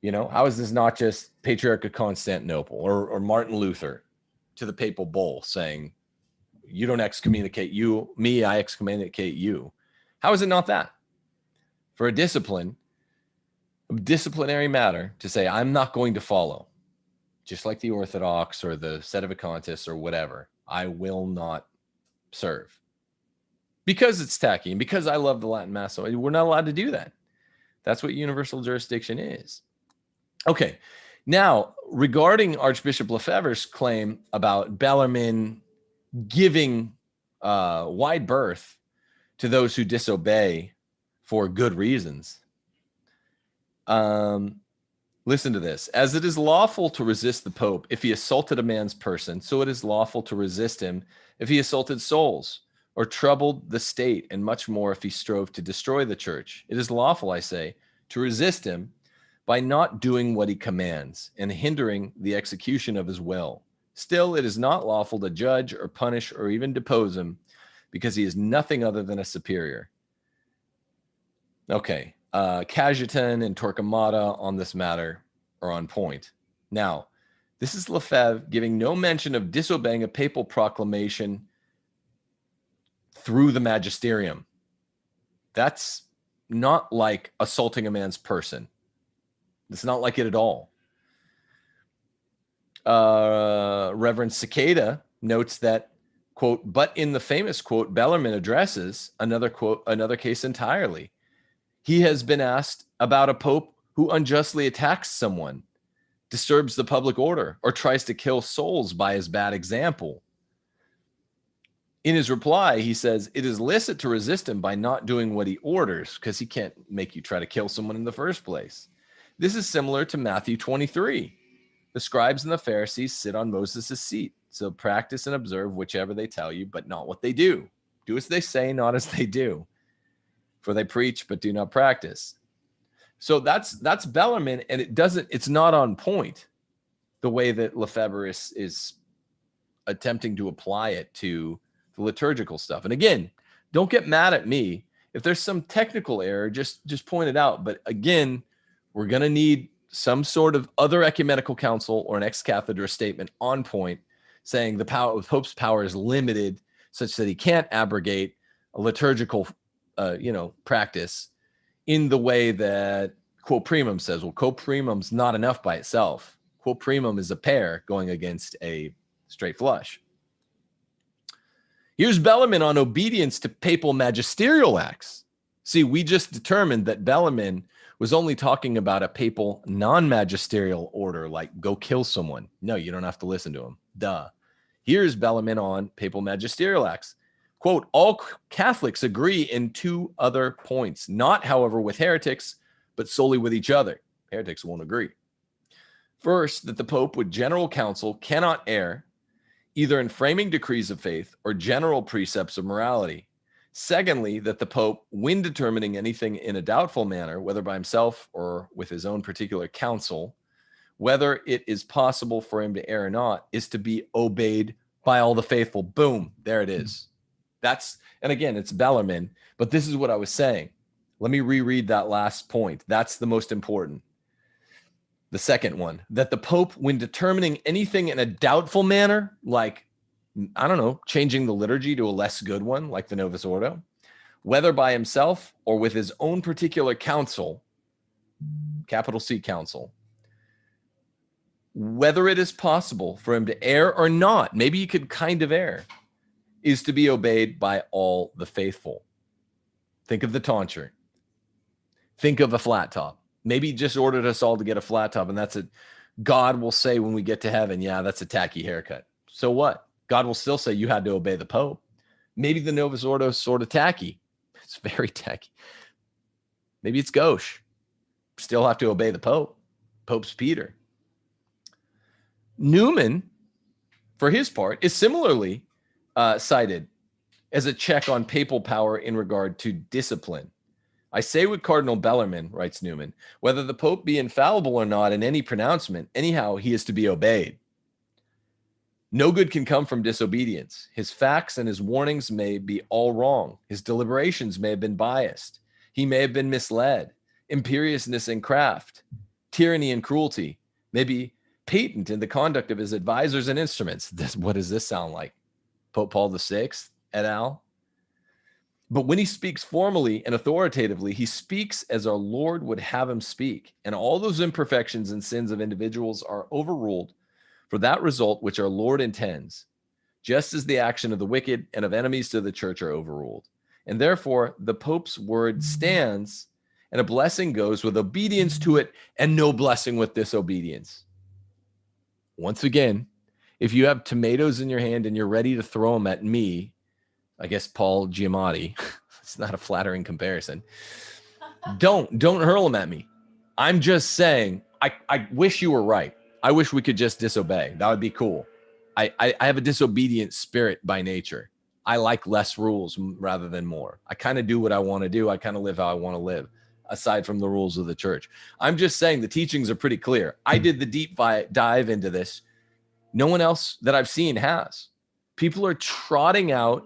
You know, how is this not just Patriarch of Constantinople or Martin Luther to the papal bull saying, you don't excommunicate me, I excommunicate you. How is it not that? For a disciplinary matter to say, I'm not going to follow, just like the Orthodox or the Sedevacantists or whatever, I will not serve. Because it's tacky and because I love the Latin Mass, so we're not allowed to do that. That's what universal jurisdiction is. Okay, now regarding Archbishop Lefebvre's claim about Bellarmine giving wide berth to those who disobey for good reasons. Listen to this. As it is lawful to resist the Pope if he assaulted a man's person, so it is lawful to resist him if he assaulted souls or troubled the state, and much more if he strove to destroy the church. It is lawful, I say, to resist him by not doing what he commands and hindering the execution of his will. Still, it is not lawful to judge or punish or even depose him because he is nothing other than a superior. Okay, Cajetan and Torquemada on this matter are on point. Now, this is Lefebvre giving no mention of disobeying a papal proclamation through the magisterium. That's not like assaulting a man's person. It's not like it at all. Reverend Cicada notes that, quote, but in the famous quote Bellarmine addresses another quote, another case entirely. He has been asked about a pope who unjustly attacks someone, disturbs the public order, or tries to kill souls by his bad example. In his reply, he says, it is licit to resist him by not doing what he orders, because he can't make you try to kill someone in the first place. This is similar to Matthew 23. The scribes and the Pharisees sit on Moses' seat. So practice and observe whichever they tell you, but not what they do. Do as they say, not as they do. For they preach, but do not practice. So that's Bellarmine, and it's not on point the way that Lefebvre is attempting to apply it to the liturgical stuff. And again, don't get mad at me. If there's some technical error, just point it out. But again, we're going to need some sort of other ecumenical council or an ex cathedra statement on point saying the Pope's power is limited such that he can't abrogate a liturgical practice in the way that quo primum says. Well, quo primum's not enough by itself. Quo primum is a pair going against a straight flush. Here's Bellarmine on obedience to papal magisterial acts. See, we just determined that Bellarmine was only talking about a papal non-magisterial order, like go kill someone. No, you don't have to listen to him. Duh. Here's Bellarmine on papal magisterial acts. Quote, all Catholics agree in two other points, not, however, with heretics, but solely with each other. Heretics won't agree. First, that the Pope with general counsel cannot err, either in framing decrees of faith or general precepts of morality. Secondly, that the Pope, when determining anything in a doubtful manner, whether by himself or with his own particular counsel, whether it is possible for him to err or not, is to be obeyed by all the faithful. Boom, there it is. And again, it's Bellarmine, but this is what I was saying. Let me reread that last point. That's the most important. The second one, that the Pope, when determining anything in a doubtful manner, like, I don't know, changing the liturgy to a less good one, like the Novus Ordo, whether by himself or with his own particular counsel, capital C counsel, whether it is possible for him to err or not, maybe he could kind of err, is to be obeyed by all the faithful. Think of the tonsure. Think of a flat top. Maybe he just ordered us all to get a flat top, and that's it. God will say when we get to heaven, yeah, that's a tacky haircut. So what? God will still say you had to obey the Pope. Maybe the Novus Ordo is sort of tacky. It's very tacky. Maybe it's gauche. Still have to obey the Pope. Pope's Peter. Newman, for his part, is similarly cited as a check on papal power in regard to discipline. I say with Cardinal Bellarmine, writes Newman, whether the Pope be infallible or not in any pronouncement, anyhow, he is to be obeyed. No good can come from disobedience. His facts and his warnings may be all wrong. His deliberations may have been biased. He may have been misled. Imperiousness and craft, tyranny and cruelty may be patent in the conduct of his advisors and instruments. What does this sound like? Pope Paul VI, et al. But when he speaks formally and authoritatively, he speaks as our Lord would have him speak. And all those imperfections and sins of individuals are overruled for that result which our Lord intends, just as the action of the wicked and of enemies to the church are overruled. And therefore, the Pope's word stands, and a blessing goes with obedience to it, and no blessing with disobedience. Once again, if you have tomatoes in your hand and you're ready to throw them at me, I guess Paul Giamatti, it's not a flattering comparison, don't hurl them at me. I'm just saying, I wish you were right. I wish we could just disobey. That would be cool. I have a disobedient spirit by nature. I like less rules rather than more. I kind of do what I want to do. I kind of live how I want to live, aside from the rules of the church. I'm just saying the teachings are pretty clear. I did the deep dive into this. No one else that I've seen has. People are trotting out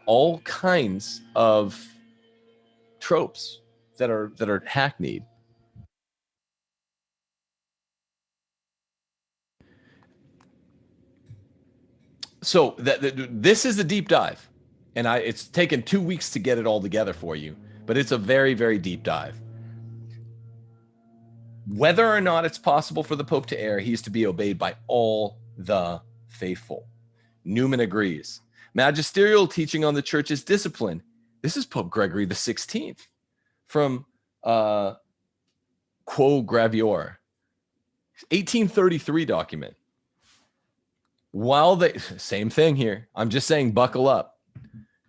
all kinds of tropes that are hackneyed. So this is a deep dive, and it's taken 2 weeks to get it all together for you, but it's a very, very deep dive. Whether or not it's possible for the Pope to err, he is to be obeyed by all the faithful. Newman agrees. Magisterial teaching on the church's discipline This is Pope Gregory the 16th from Quo Gravior, 1833 document. While they, same thing here, I'm just saying buckle up.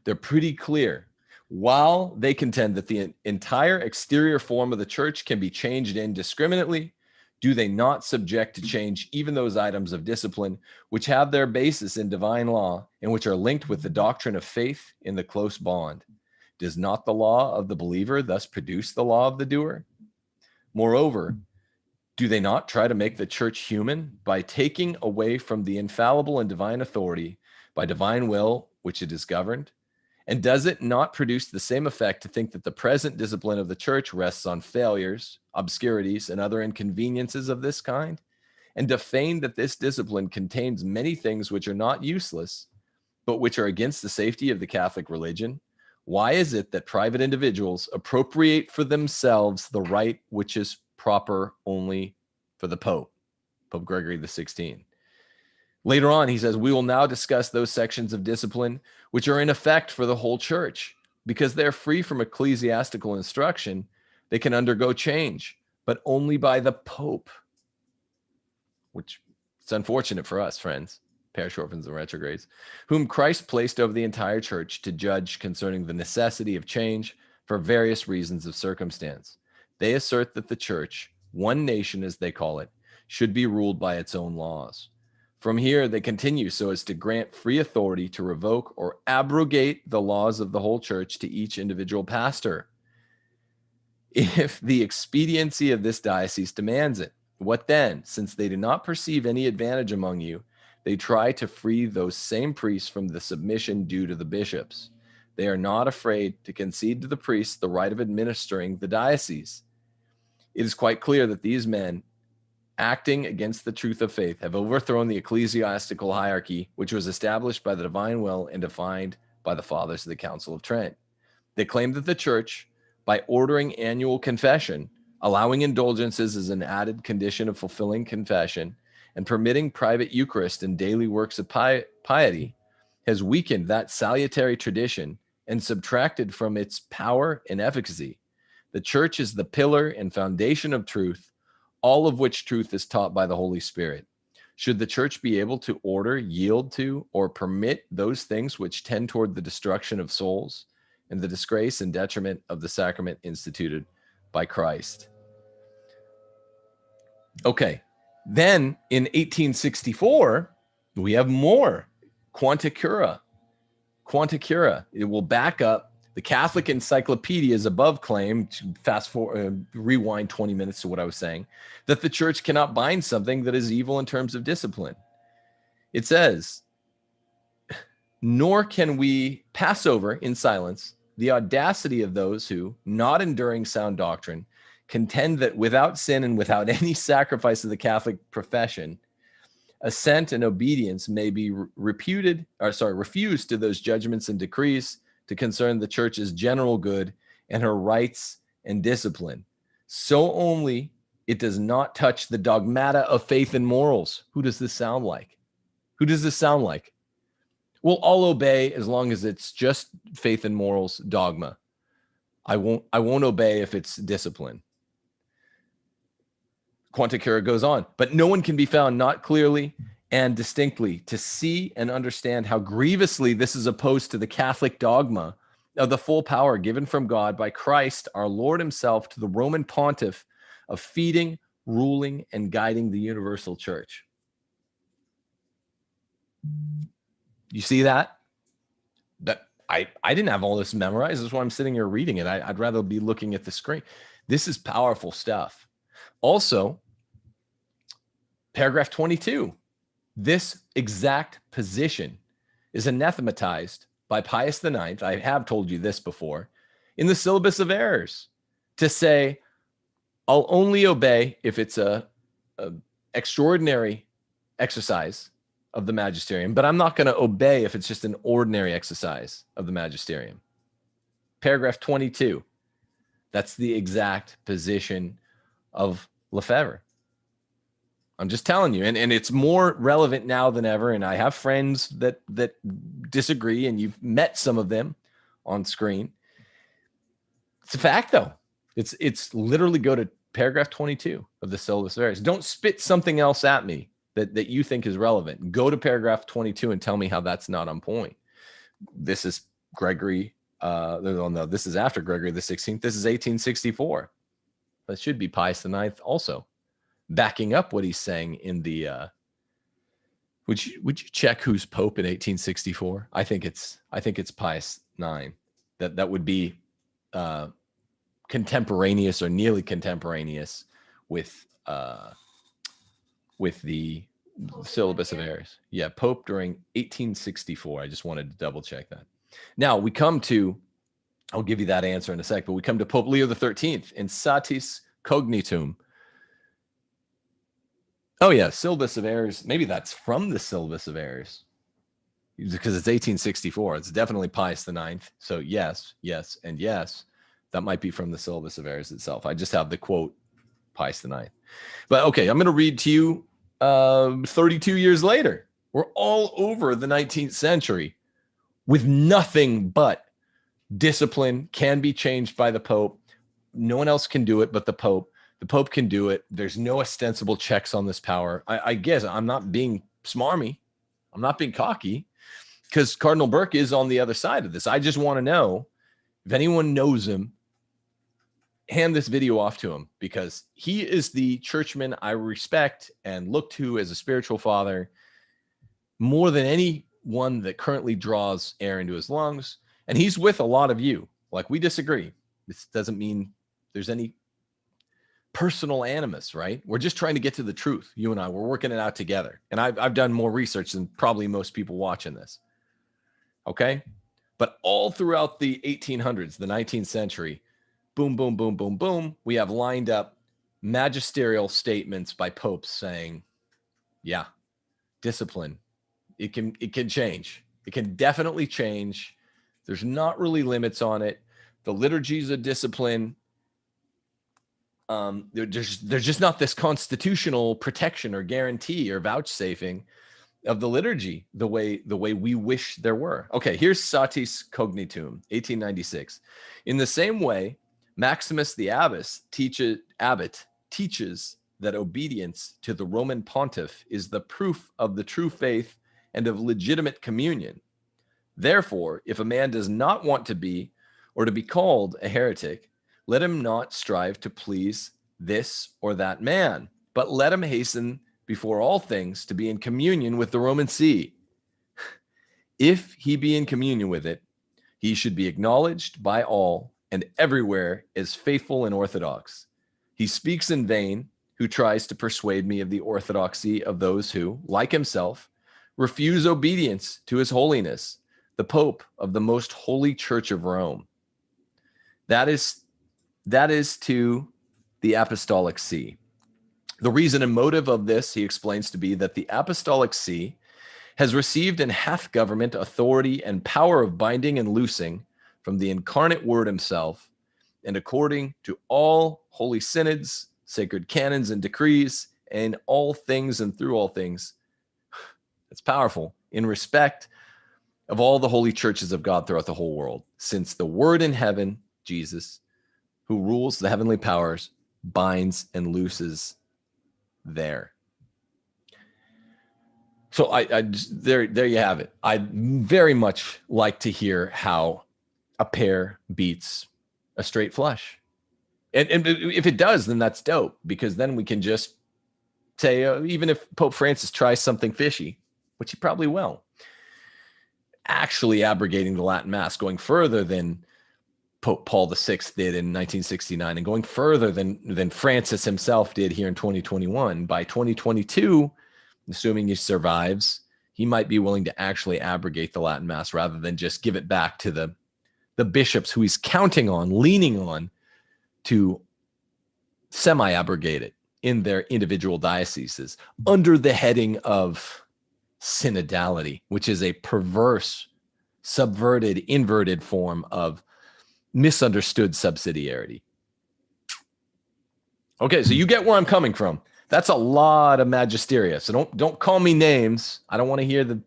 They're pretty clear. While they contend that the entire exterior form of the church can be changed indiscriminately, do they not subject to change even those items of discipline which have their basis in divine law and which are linked with the doctrine of faith in the close bond? Does not the law of the believer thus produce the law of the doer? Moreover, do they not try to make the church human by taking away from the infallible and divine authority by divine will which it is governed? And does it not produce the same effect to think that the present discipline of the church rests on failures, obscurities, and other inconveniences of this kind? And to feign that this discipline contains many things which are not useless, but which are against the safety of the Catholic religion? Why is it that private individuals appropriate for themselves the right which is proper only for the Pope, Pope Gregory the 16th? Later on, he says, we will now discuss those sections of discipline which are in effect for the whole church. Because they're free from ecclesiastical instruction, they can undergo change, but only by the Pope. Which it's unfortunate for us, friends, parish orphans and retrogrades, whom Christ placed over the entire church to judge concerning the necessity of change for various reasons of circumstance. They assert that the church, one nation as they call it, should be ruled by its own laws. From here, they continue so as to grant free authority to revoke or abrogate the laws of the whole church to each individual pastor, if the expediency of this diocese demands it. What then? Since they do not perceive any advantage among you, they try to free those same priests from the submission due to the bishops. They are not afraid to concede to the priests the right of administering the diocese. It is quite clear that these men, acting against the truth of faith, have overthrown the ecclesiastical hierarchy, which was established by the divine will and defined by the fathers of the Council of Trent. They claim that the church, by ordering annual confession, allowing indulgences as an added condition of fulfilling confession, and permitting private Eucharist and daily works of piety, has weakened that salutary tradition and subtracted from its power and efficacy. The church is the pillar and foundation of truth, all of which truth is taught by the Holy Spirit. Should the church be able to order, yield to, or permit those things which tend toward the destruction of souls and the disgrace and detriment of the sacrament instituted by Christ? Okay, then in 1864, we have more Quanta Cura. Quanta Cura. It will back up the Catholic Encyclopedia's above claim, to fast forward, rewind 20 minutes to what I was saying, that the church cannot bind something that is evil in terms of discipline. It says, nor can we pass over in silence the audacity of those who, not enduring sound doctrine, contend that without sin and without any sacrifice of the Catholic profession, assent and obedience may be refused to those judgments and decrees to concern the church's general good and her rights and discipline. So only it does not touch the dogmata of faith and morals. Who does this sound like? Who does this sound like? Well, I'll obey as long as it's just faith and morals dogma. I won't obey if it's discipline. Quanta Cura goes on, but no one can be found not clearly and distinctly to see and understand how grievously this is opposed to the Catholic dogma of the full power given from God by Christ our Lord himself to the Roman pontiff of feeding, ruling, and guiding the universal church. You see that? That I didn't have all this memorized. That's why I'm sitting here reading it. I'd rather be looking at the screen. This is powerful stuff. Also, paragraph 22, this exact position is anathematized by Pius IX. I have told you this before in the Syllabus of Errors, to say, I'll only obey if it's a extraordinary exercise of the magisterium, but I'm not going to obey if it's just an ordinary exercise of the magisterium. Paragraph 22, that's the exact position of Lefebvre. I'm just telling you, and it's more relevant now than ever. And I have friends that disagree, and you've met some of them on screen. It's a fact, though. It's literally go to paragraph 22 of the Syllabus of Errors. Don't spit something else at me that you think is relevant. Go to paragraph 22 and tell me how that's not on point. This is Gregory. No, this is after Gregory the 16th. This is 1864. That should be Pius IX also, backing up what he's saying in the. Would you check who's Pope in 1864? I think it's Pius IX. That would be contemporaneous or nearly contemporaneous with the Syllabus of Errors. Yeah, Pope during 1864. I just wanted to double check that. Now we come to, I'll give you that answer in a sec, but we come to Pope Leo XIII in Satis Cognitum. Oh yeah, Syllabus of Errors. Maybe that's from the Syllabus of Errors because it's 1864. It's definitely Pius IX. So yes, and yes, that might be from the Syllabus of Errors itself. I just have the quote, Pius IX. But okay, I'm going to read to you 32 years later. We're all over the 19th century with nothing but discipline can be changed by the Pope. No one else can do it but the Pope. The Pope can do it. There's no ostensible checks on this power. I guess I'm not being smarmy. I'm not being cocky because Cardinal Burke is on the other side of this. I just want to know if anyone knows him, hand this video off to him because he is the churchman I respect and look to as a spiritual father more than anyone that currently draws air into his lungs. And he's with a lot of you. Like, we disagree. This doesn't mean there's any personal animus, right? We're just trying to get to the truth. You and I, we're working it out together. And I've done more research than probably most people watching this. Okay. But all throughout the 1800s, the 19th century, boom, boom, boom, boom, boom, we have lined up magisterial statements by popes saying, yeah, discipline, it can change. It can definitely change. There's not really limits on it. The liturgies of discipline, there's just not this constitutional protection or guarantee or vouchsafing of the liturgy the way we wish there were. Okay, here's Satis Cognitum, 1896. In the same way, Maximus the abbot teaches that obedience to the Roman pontiff is the proof of the true faith and of legitimate communion. Therefore, if a man does not want to be or to be called a heretic, let him not strive to please this or that man, but let him hasten before all things to be in communion with the Roman See. If he be in communion with it, he should be acknowledged by all and everywhere as faithful and orthodox. He speaks in vain who tries to persuade me of the orthodoxy of those who, like himself, refuse obedience to his holiness, the Pope of the most holy Church of Rome. That is to the Apostolic See. The reason and motive of this, he explains to be that the Apostolic See has received and hath government, authority, and power of binding and loosing from the incarnate Word himself, and according to all holy synods, sacred canons, and decrees, and all things and through all things. It's powerful in respect of all the holy churches of God throughout the whole world, since the Word in heaven, Jesus, who rules the heavenly powers, binds and looses there. So there you have it. I'd very much like to hear how a pair beats a straight flush. And if it does, then that's dope, because then we can just say, even if Pope Francis tries something fishy, which he probably will, actually abrogating the Latin Mass, going further than Pope Paul VI did in 1969, and going further than Francis himself did here in 2021. By 2022, assuming he survives, he might be willing to actually abrogate the Latin Mass rather than just give it back to the bishops who he's counting on, leaning on to semi-abrogate it in their individual dioceses under the heading of synodality, which is a perverse, subverted, inverted form of misunderstood subsidiarity. Okay, so you get where I'm coming from. That's a lot of magisteria. So don't call me names. I don't want to hear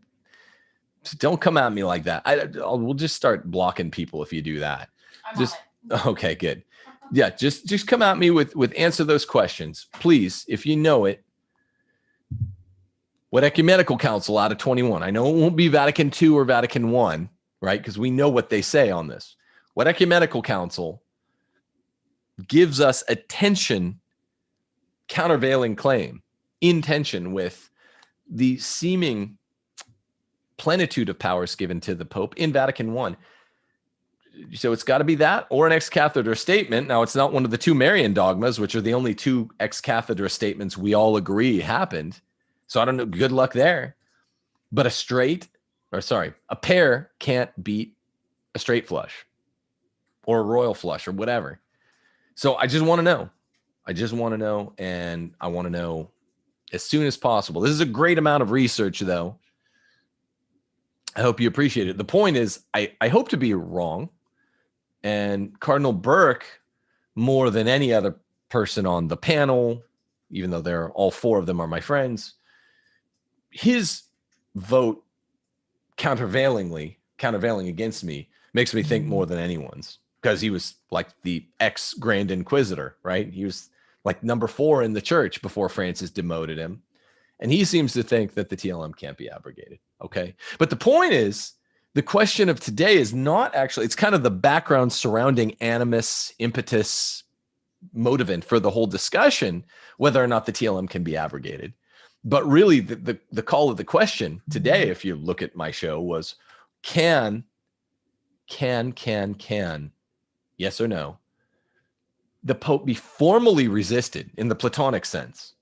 don't come at me like that. We'll just start blocking people if you do that. I'm Just on it. Okay, good. Yeah, just come at me with answer those questions, please. If you know it, what ecumenical council out of 21? I know it won't be Vatican II or Vatican I, right? Because we know what they say on this. What ecumenical council gives us a tension countervailing claim in tension with the seeming plenitude of powers given to the Pope in Vatican I? So it's got to be that or an ex cathedra statement. Now, it's not one of the two Marian dogmas, which are the only two ex cathedra statements we all agree happened. So I don't know. Good luck there. But a pair can't beat a straight flush or a royal flush or whatever. So I just want to know. And I want to know as soon as possible. This is a great amount of research, though. I hope you appreciate it. The point is, I hope to be wrong. And Cardinal Burke, more than any other person on the panel, even though all four of them are my friends, his vote countervailing against me makes me think more than anyone's, because he was like the ex Grand Inquisitor, right? He was like number 4 in the church before Francis demoted him. And he seems to think that the TLM can't be abrogated. Okay. But the point is, the question of today is not actually, it's kind of the background surrounding animus, impetus, motivant for the whole discussion, whether or not the TLM can be abrogated. But really, the call of the question today, if you look at my show, was can, yes or no, the Pope be formally resisted in the Platonic sense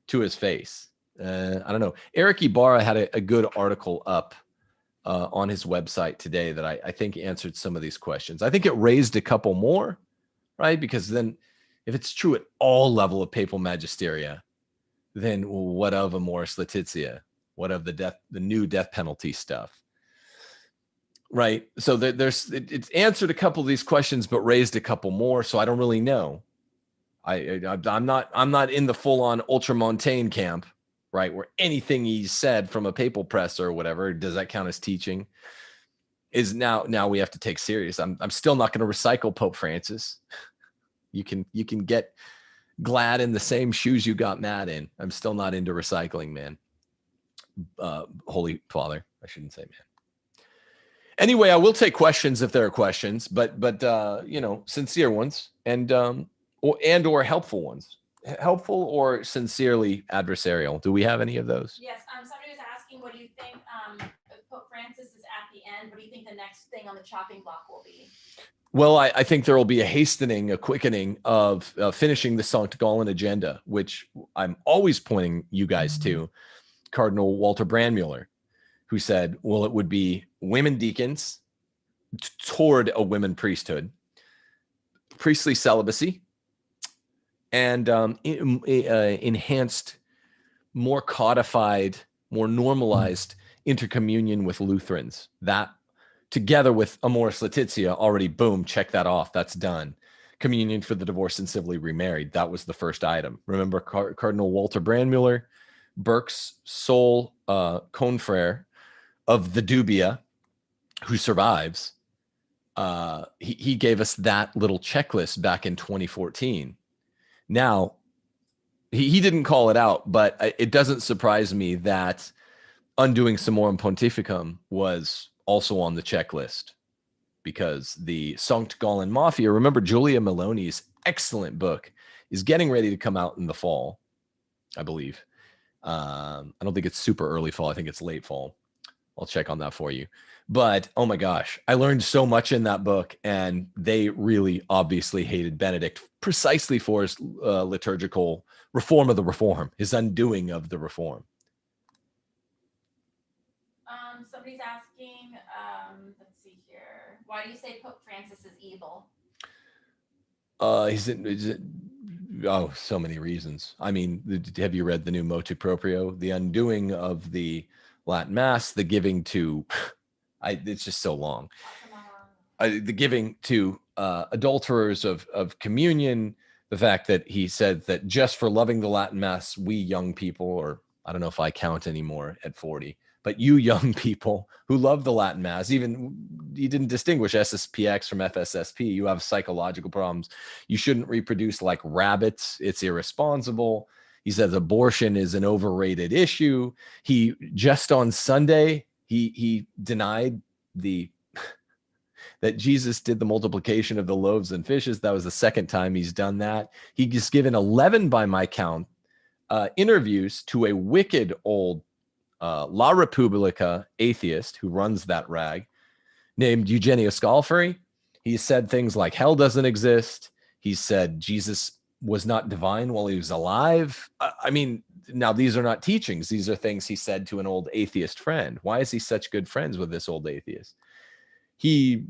to his face? I don't know. Eric Ibarra had a good article up on his website today that I think answered some of these questions. I think it raised a couple more, right? Because then if it's true at all level of papal magisteria, then what of Amoris Laetitia? What of the new death penalty stuff? Right. So it's answered a couple of these questions, but raised a couple more. So I don't really know. I'm not in the full-on ultramontane camp, right? Where anything he said from a papal press or whatever, does that count as teaching? Is now we have to take serious. I'm still not going to recycle Pope Francis. You can get glad in the same shoes you got mad in. I'm still not into recycling, man. Holy Father, I shouldn't say man. Anyway, I will take questions if there are questions, but sincere ones and or helpful ones. Helpful or sincerely adversarial. Do we have any of those? Yes. Somebody was asking, what do you think if Pope Francis is at the end? What do you think the next thing on the chopping block will be? Well, I think there will be a quickening of finishing the Sankt Gallen agenda, which I'm always pointing you guys to. Cardinal Walter Brandmuller, who said, well, it would be women deacons toward a women priesthood, priestly celibacy, and enhanced, more codified, more normalized intercommunion with Lutherans. That, together with Amoris Laetitia, already, boom, check that off. That's done. Communion for the divorced and civilly remarried. That was the first item. Remember Cardinal Walter Brandmuller, Burke's sole confrere of the dubia, who survives. He gave us that little checklist back in 2014. Now, he didn't call it out, but it doesn't surprise me that undoing Summorum Pontificum was also on the checklist, because the Sankt Gallen Mafia, remember Julia Maloney's excellent book, is getting ready to come out in the fall, I believe. I don't think it's super early fall. I think it's late fall. I'll check on that for you. But oh my gosh, I learned so much in that book, and they really obviously hated Benedict precisely for his liturgical reform of the reform, his undoing of the reform. Somebody's asking, let's see here. Why do you say Pope Francis is evil? So many reasons. I mean, have you read the new Motu Proprio? The undoing of the Latin Mass, the giving to, it's just so long. The giving to adulterers of communion, the fact that he said that just for loving the Latin Mass, we young people, or I don't know if I count anymore at 40, But you young people who love the Latin Mass, even you didn't distinguish SSPX from FSSP. You have psychological problems. You shouldn't reproduce like rabbits. It's irresponsible. He says abortion is an overrated issue. He just on Sunday, he denied that Jesus did the multiplication of the loaves and fishes. That was the second time he's done that. He's given 11 by my count interviews to a wicked old La Repubblica atheist who runs that rag named Eugenio Scalfari. He said things like hell doesn't exist. He said Jesus was not divine while he was alive. I mean, now these are not teachings. These are things he said to an old atheist friend. Why is he such good friends with this old atheist? He,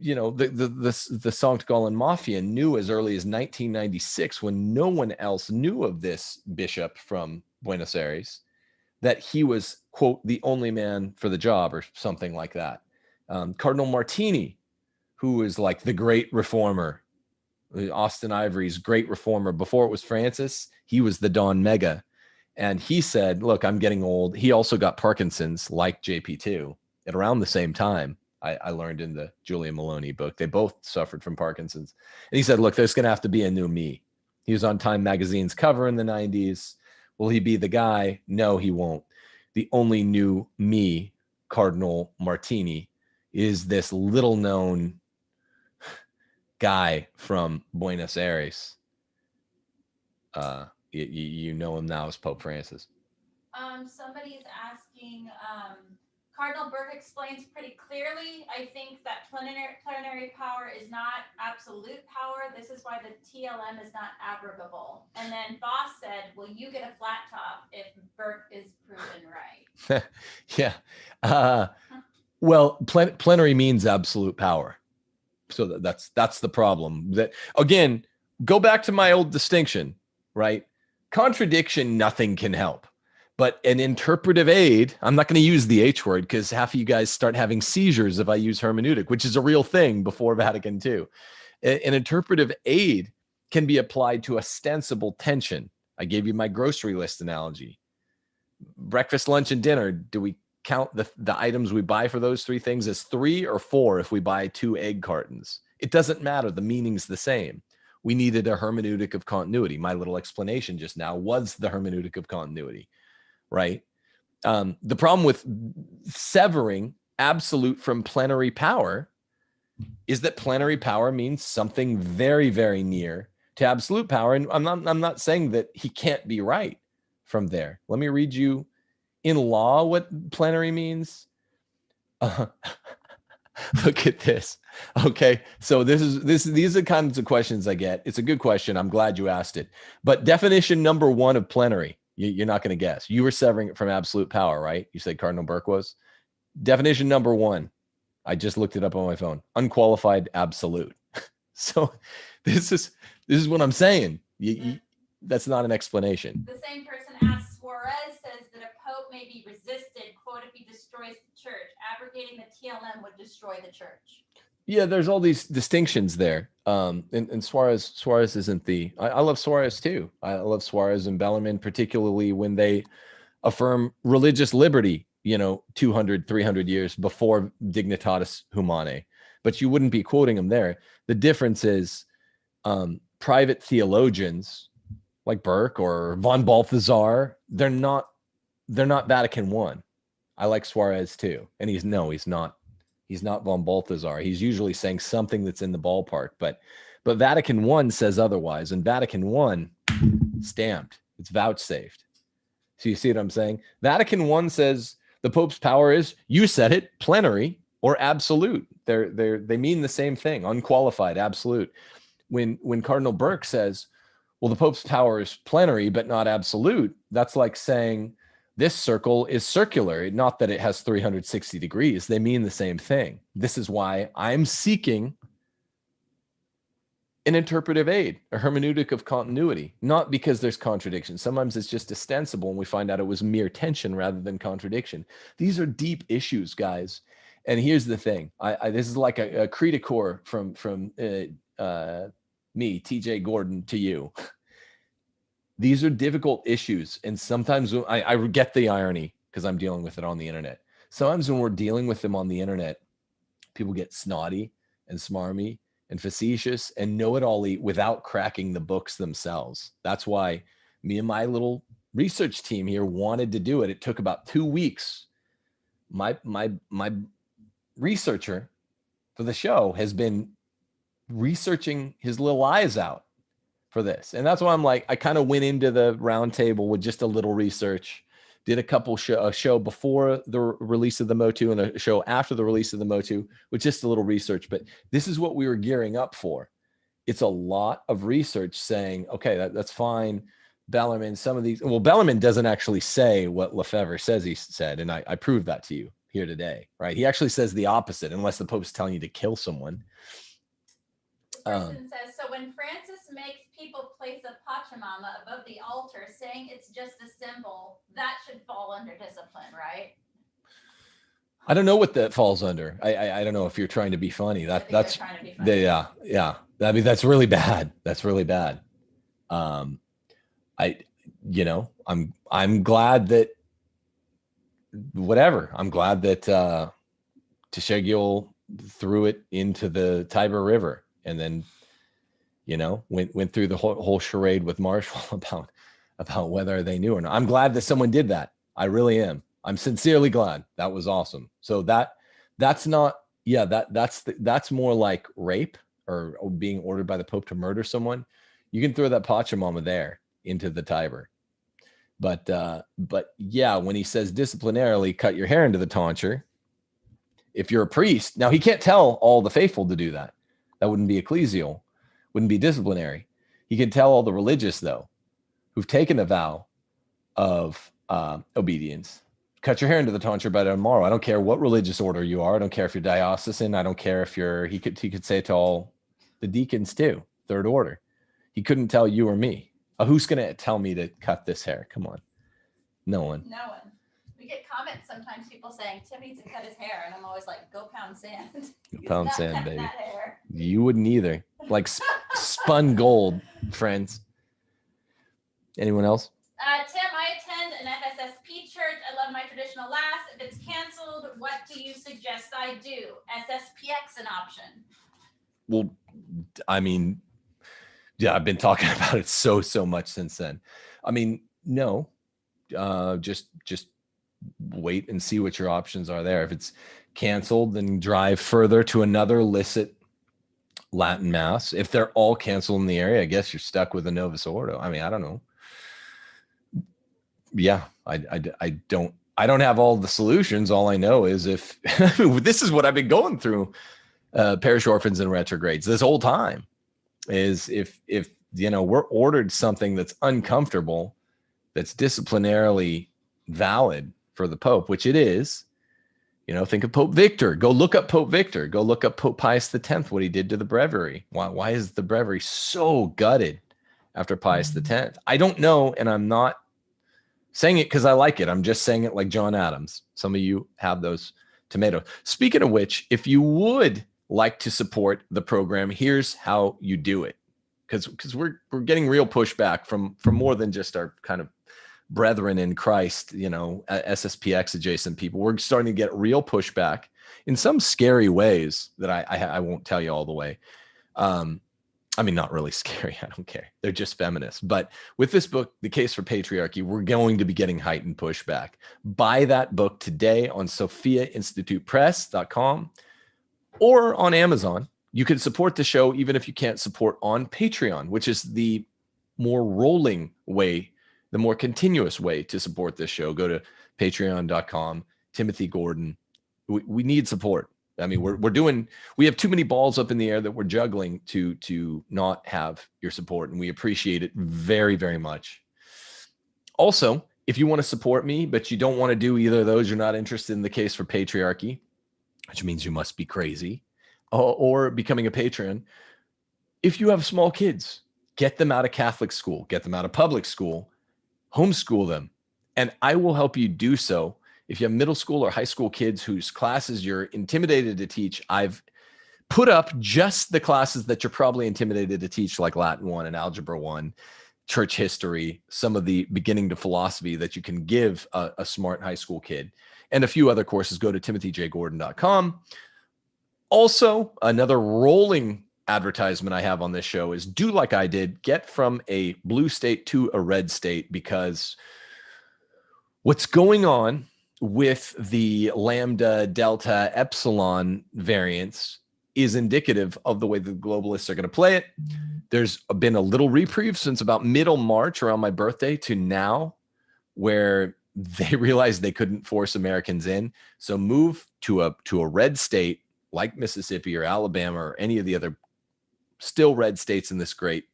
you know, the Sankt Gallen Mafia knew as early as 1996, when no one else knew of this bishop from Buenos Aires, that he was, quote, the only man for the job or something like that. Cardinal Martini, who is like the great reformer, Austin Ivory's great reformer. Before it was Francis, he was the Don Mega. And he said, look, I'm getting old. He also got Parkinson's like JP2 at around the same time. I learned in the Julia Maloney book. They both suffered from Parkinson's. And he said, look, there's going to have to be a new me. He was on Time Magazine's cover in the 90s. Will he be the guy? No, he won't. The only new me, Cardinal Martini, is this little known guy from Buenos Aires. You know him now as Pope Francis. Somebody is asking, Cardinal Burke explains pretty clearly, I think, that plenary power is not absolute power. This is why the TLM is not abrogable. And then Boss said, will you get a flat top if Burke is proven right? Yeah. Well, plenary means absolute power. So that's the problem. That, again, go back to my old distinction, right? Contradiction, nothing can help. But an interpretive aid, I'm not going to use the H word because half of you guys start having seizures if I use hermeneutic, which is a real thing before Vatican II. An interpretive aid can be applied to ostensible tension. I gave you my grocery list analogy. Breakfast, lunch, and dinner. Do we count the items we buy for those three things as 3 or 4 if we buy 2 egg cartons? It doesn't matter. The meaning's the same. We needed a hermeneutic of continuity. My little explanation just now was the hermeneutic of continuity. Right. The problem with severing absolute from plenary power is that plenary power means something very, very near to absolute power. And I'm not saying that he can't be right from there. Let me read you in law what plenary means. Look at this. Okay. So these are kinds of questions I get. It's a good question. I'm glad you asked it. But definition number 1 of plenary. You're not going to guess. You were severing it from absolute power, right? You said Cardinal Burke was. Definition number 1. I just looked it up on my phone. Unqualified absolute. So this is what I'm saying. That's not an explanation. The same person asks, Suarez says that a pope may be resisted, quote, if he destroys the church. Abrogating the TLM would destroy the church. Yeah, there's all these distinctions there. And Suarez isn't I love Suarez too. I love Suarez and Bellarmine, particularly when they affirm religious liberty, 200, 300 years before Dignitatis Humanae. But you wouldn't be quoting them there. The difference is private theologians like Burke or von Balthasar, they're not Vatican I. I like Suarez too. And he's not. He's not von Balthasar. He's usually saying something that's in the ballpark, but Vatican I says otherwise, and Vatican I stamped. It's vouchsafed. So you see what I'm saying? Vatican I says the Pope's power is, you said it, plenary or absolute. They mean the same thing, unqualified, absolute. When Cardinal Burke says, well, the Pope's power is plenary but not absolute, that's like saying this circle is circular, not that it has 360 degrees. They mean the same thing. This is why I'm seeking an interpretive aid, a hermeneutic of continuity, not because there's contradiction. Sometimes it's just ostensible and we find out it was mere tension rather than contradiction. These are deep issues, guys. And here's the thing. This is like a creedicor from me, TJ Gordon, to you. These are difficult issues. And sometimes I get the irony. because I'm dealing with it on the internet. Sometimes when we're dealing with them on the internet, people get snotty and smarmy and facetious and know-it-all-y without cracking the books themselves. That's why me and my little research team here wanted to do it. It took about 2 weeks. My researcher for the show has been researching his little eyes out for this. And that's why I'm like, I kind of went into the round table with just a little research, did a show before the release of the Motu and a show after the release of the Motu with just a little research. But this is what we were gearing up for. It's a lot of research saying, okay, that's fine. Bellarmine, some of these, well, Bellarmine doesn't actually say what Lefebvre says he said. And I proved that to you here today, right? He actually says the opposite, unless the Pope's telling you to kill someone. Person says, so when Francis makes people place a Pachamama above the altar, saying it's just a symbol, that should fall under discipline, right? I don't know what that falls under. I don't know if you're trying to be funny. That's trying to be funny. Yeah. I mean, that's really bad. That's really bad. I'm glad that whatever. I'm glad that Tsheghiel threw it into the Tiber River and then, went through the whole charade with Marshall about whether they knew or not. I'm glad that someone did that. I really am. I'm sincerely glad. That was awesome. So that's not, that's more like rape or being ordered by the Pope to murder someone. You can throw that Pachamama there into the Tiber. But yeah, when he says disciplinarily cut your hair into the tonsure, if you're a priest, now he can't tell all the faithful to do that. That wouldn't be ecclesial, wouldn't be disciplinary. He can tell all the religious, though, who've taken a vow of obedience. Cut your hair into the tonsure by tomorrow. I don't care what religious order you are. I don't care if you're diocesan. I don't care if he could say it to all the deacons too, third order. He couldn't tell you or me. Who's going to tell me to cut this hair? Come on. No one. No one. We get comments sometimes, people saying Tim needs to cut his hair, and I'm always like, go pound sand. Pound sand, baby. You wouldn't either. Like spun gold, friends. Anyone else? Tim, I attend an FSSP church. I love my traditional Mass. If it's canceled, what do you suggest I do? SSPX an option? Well, I mean, yeah, I've been talking about it so much since then. I mean, no, just wait and see what your options are there. If it's canceled, then drive further to another licit Latin Mass. If they're all canceled in the area, I guess you're stuck with a Novus Ordo. I mean, I don't know. Yeah, I don't have all the solutions. All I know is if this is what I've been going through, parish orphans and retrogrades this whole time, is if we're ordered something that's uncomfortable, that's disciplinarily valid for the Pope, which it is. Think of Pope Victor. Go look up Pope Victor. Go look up Pope Pius X, what he did to the breviary. Why is the breviary so gutted after Pius X? I don't know, and I'm not saying it because I like it. I'm just saying it like John Adams. Some of you have those tomatoes. Speaking of which, if you would like to support the program, here's how you do it. Because we're getting real pushback from more than just our kind of brethren in Christ, SSPX adjacent people. We're starting to get real pushback in some scary ways that I won't tell you all the way. I mean, not really scary. I don't care. They're just feminists. But with this book, The Case for Patriarchy, we're going to be getting heightened pushback. Buy that book today on SophiaInstitutePress.com or on Amazon. You can support the show even if you can't support on Patreon, which is the more rolling way, the more continuous way to support this show. Go to patreon.com, Timothy Gordon. We need support. I mean, we have too many balls up in the air that we're juggling to not have your support, and we appreciate it very, very much. Also, if you want to support me, but you don't want to do either of those, you're not interested in The Case for Patriarchy, which means you must be crazy, or becoming a patron. If you have small kids, get them out of Catholic school, get them out of public school, homeschool them, and I will help you do so. If you have middle school or high school kids whose classes you're intimidated to teach, I've put up just the classes that you're probably intimidated to teach, like Latin 1 and Algebra 1, church history, some of the beginning to philosophy that you can give a smart high school kid, and a few other courses. Go to timothyjgordon.com. Also, another rolling advertisement I have on this show is do like I did, get from a blue state to a red state, because what's going on with the lambda, delta, epsilon variants is indicative of the way the globalists are going to play it. There's been a little reprieve since about middle March, around my birthday, to now, where they realized they couldn't force Americans in. So move to a red state like Mississippi or Alabama or any of the other still red states in this great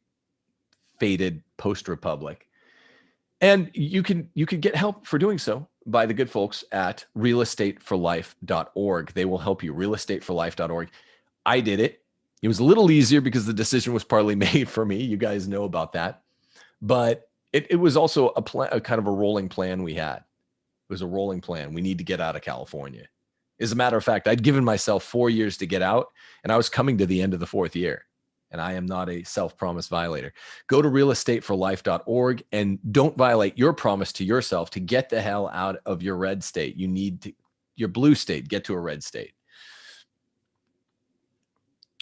faded post-republic. And you can get help for doing so by the good folks at realestateforlife.org. They will help you. realestateforlife.org. I did it. It was a little easier because the decision was partly made for me. You guys know about that. But it was also a kind of a rolling plan we had. It was a rolling plan. We need to get out of California. As a matter of fact, I'd given myself 4 years to get out, and I was coming to the end of the 4th year. And I am not a self-promise violator. Go to realestateforlife.org and don't violate your promise to yourself to get the hell out of your red state. You need to, your blue state, get to a red state.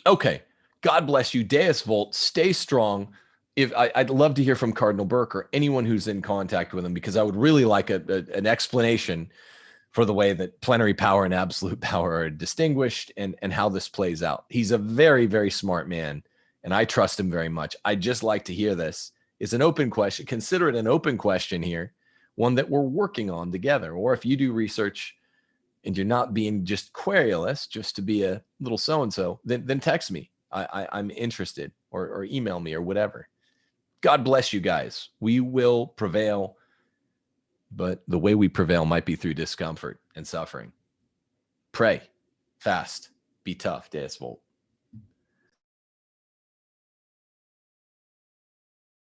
Okay. God bless you. Deus Volt. Stay strong. I'd love to hear from Cardinal Burke or anyone who's in contact with him, because I would really like an explanation for the way that plenary power and absolute power are distinguished, and how this plays out. He's a very, very smart man, and I trust him very much. I'd just like to hear this. It's an open question. Consider it an open question here, one that we're working on together. Or if you do research and you're not being just querulous, just to be a little so-and-so, then text me. I'm interested, or email me or whatever. God bless you guys. We will prevail, but the way we prevail might be through discomfort and suffering. Pray, fast, be tough, Deus Volt.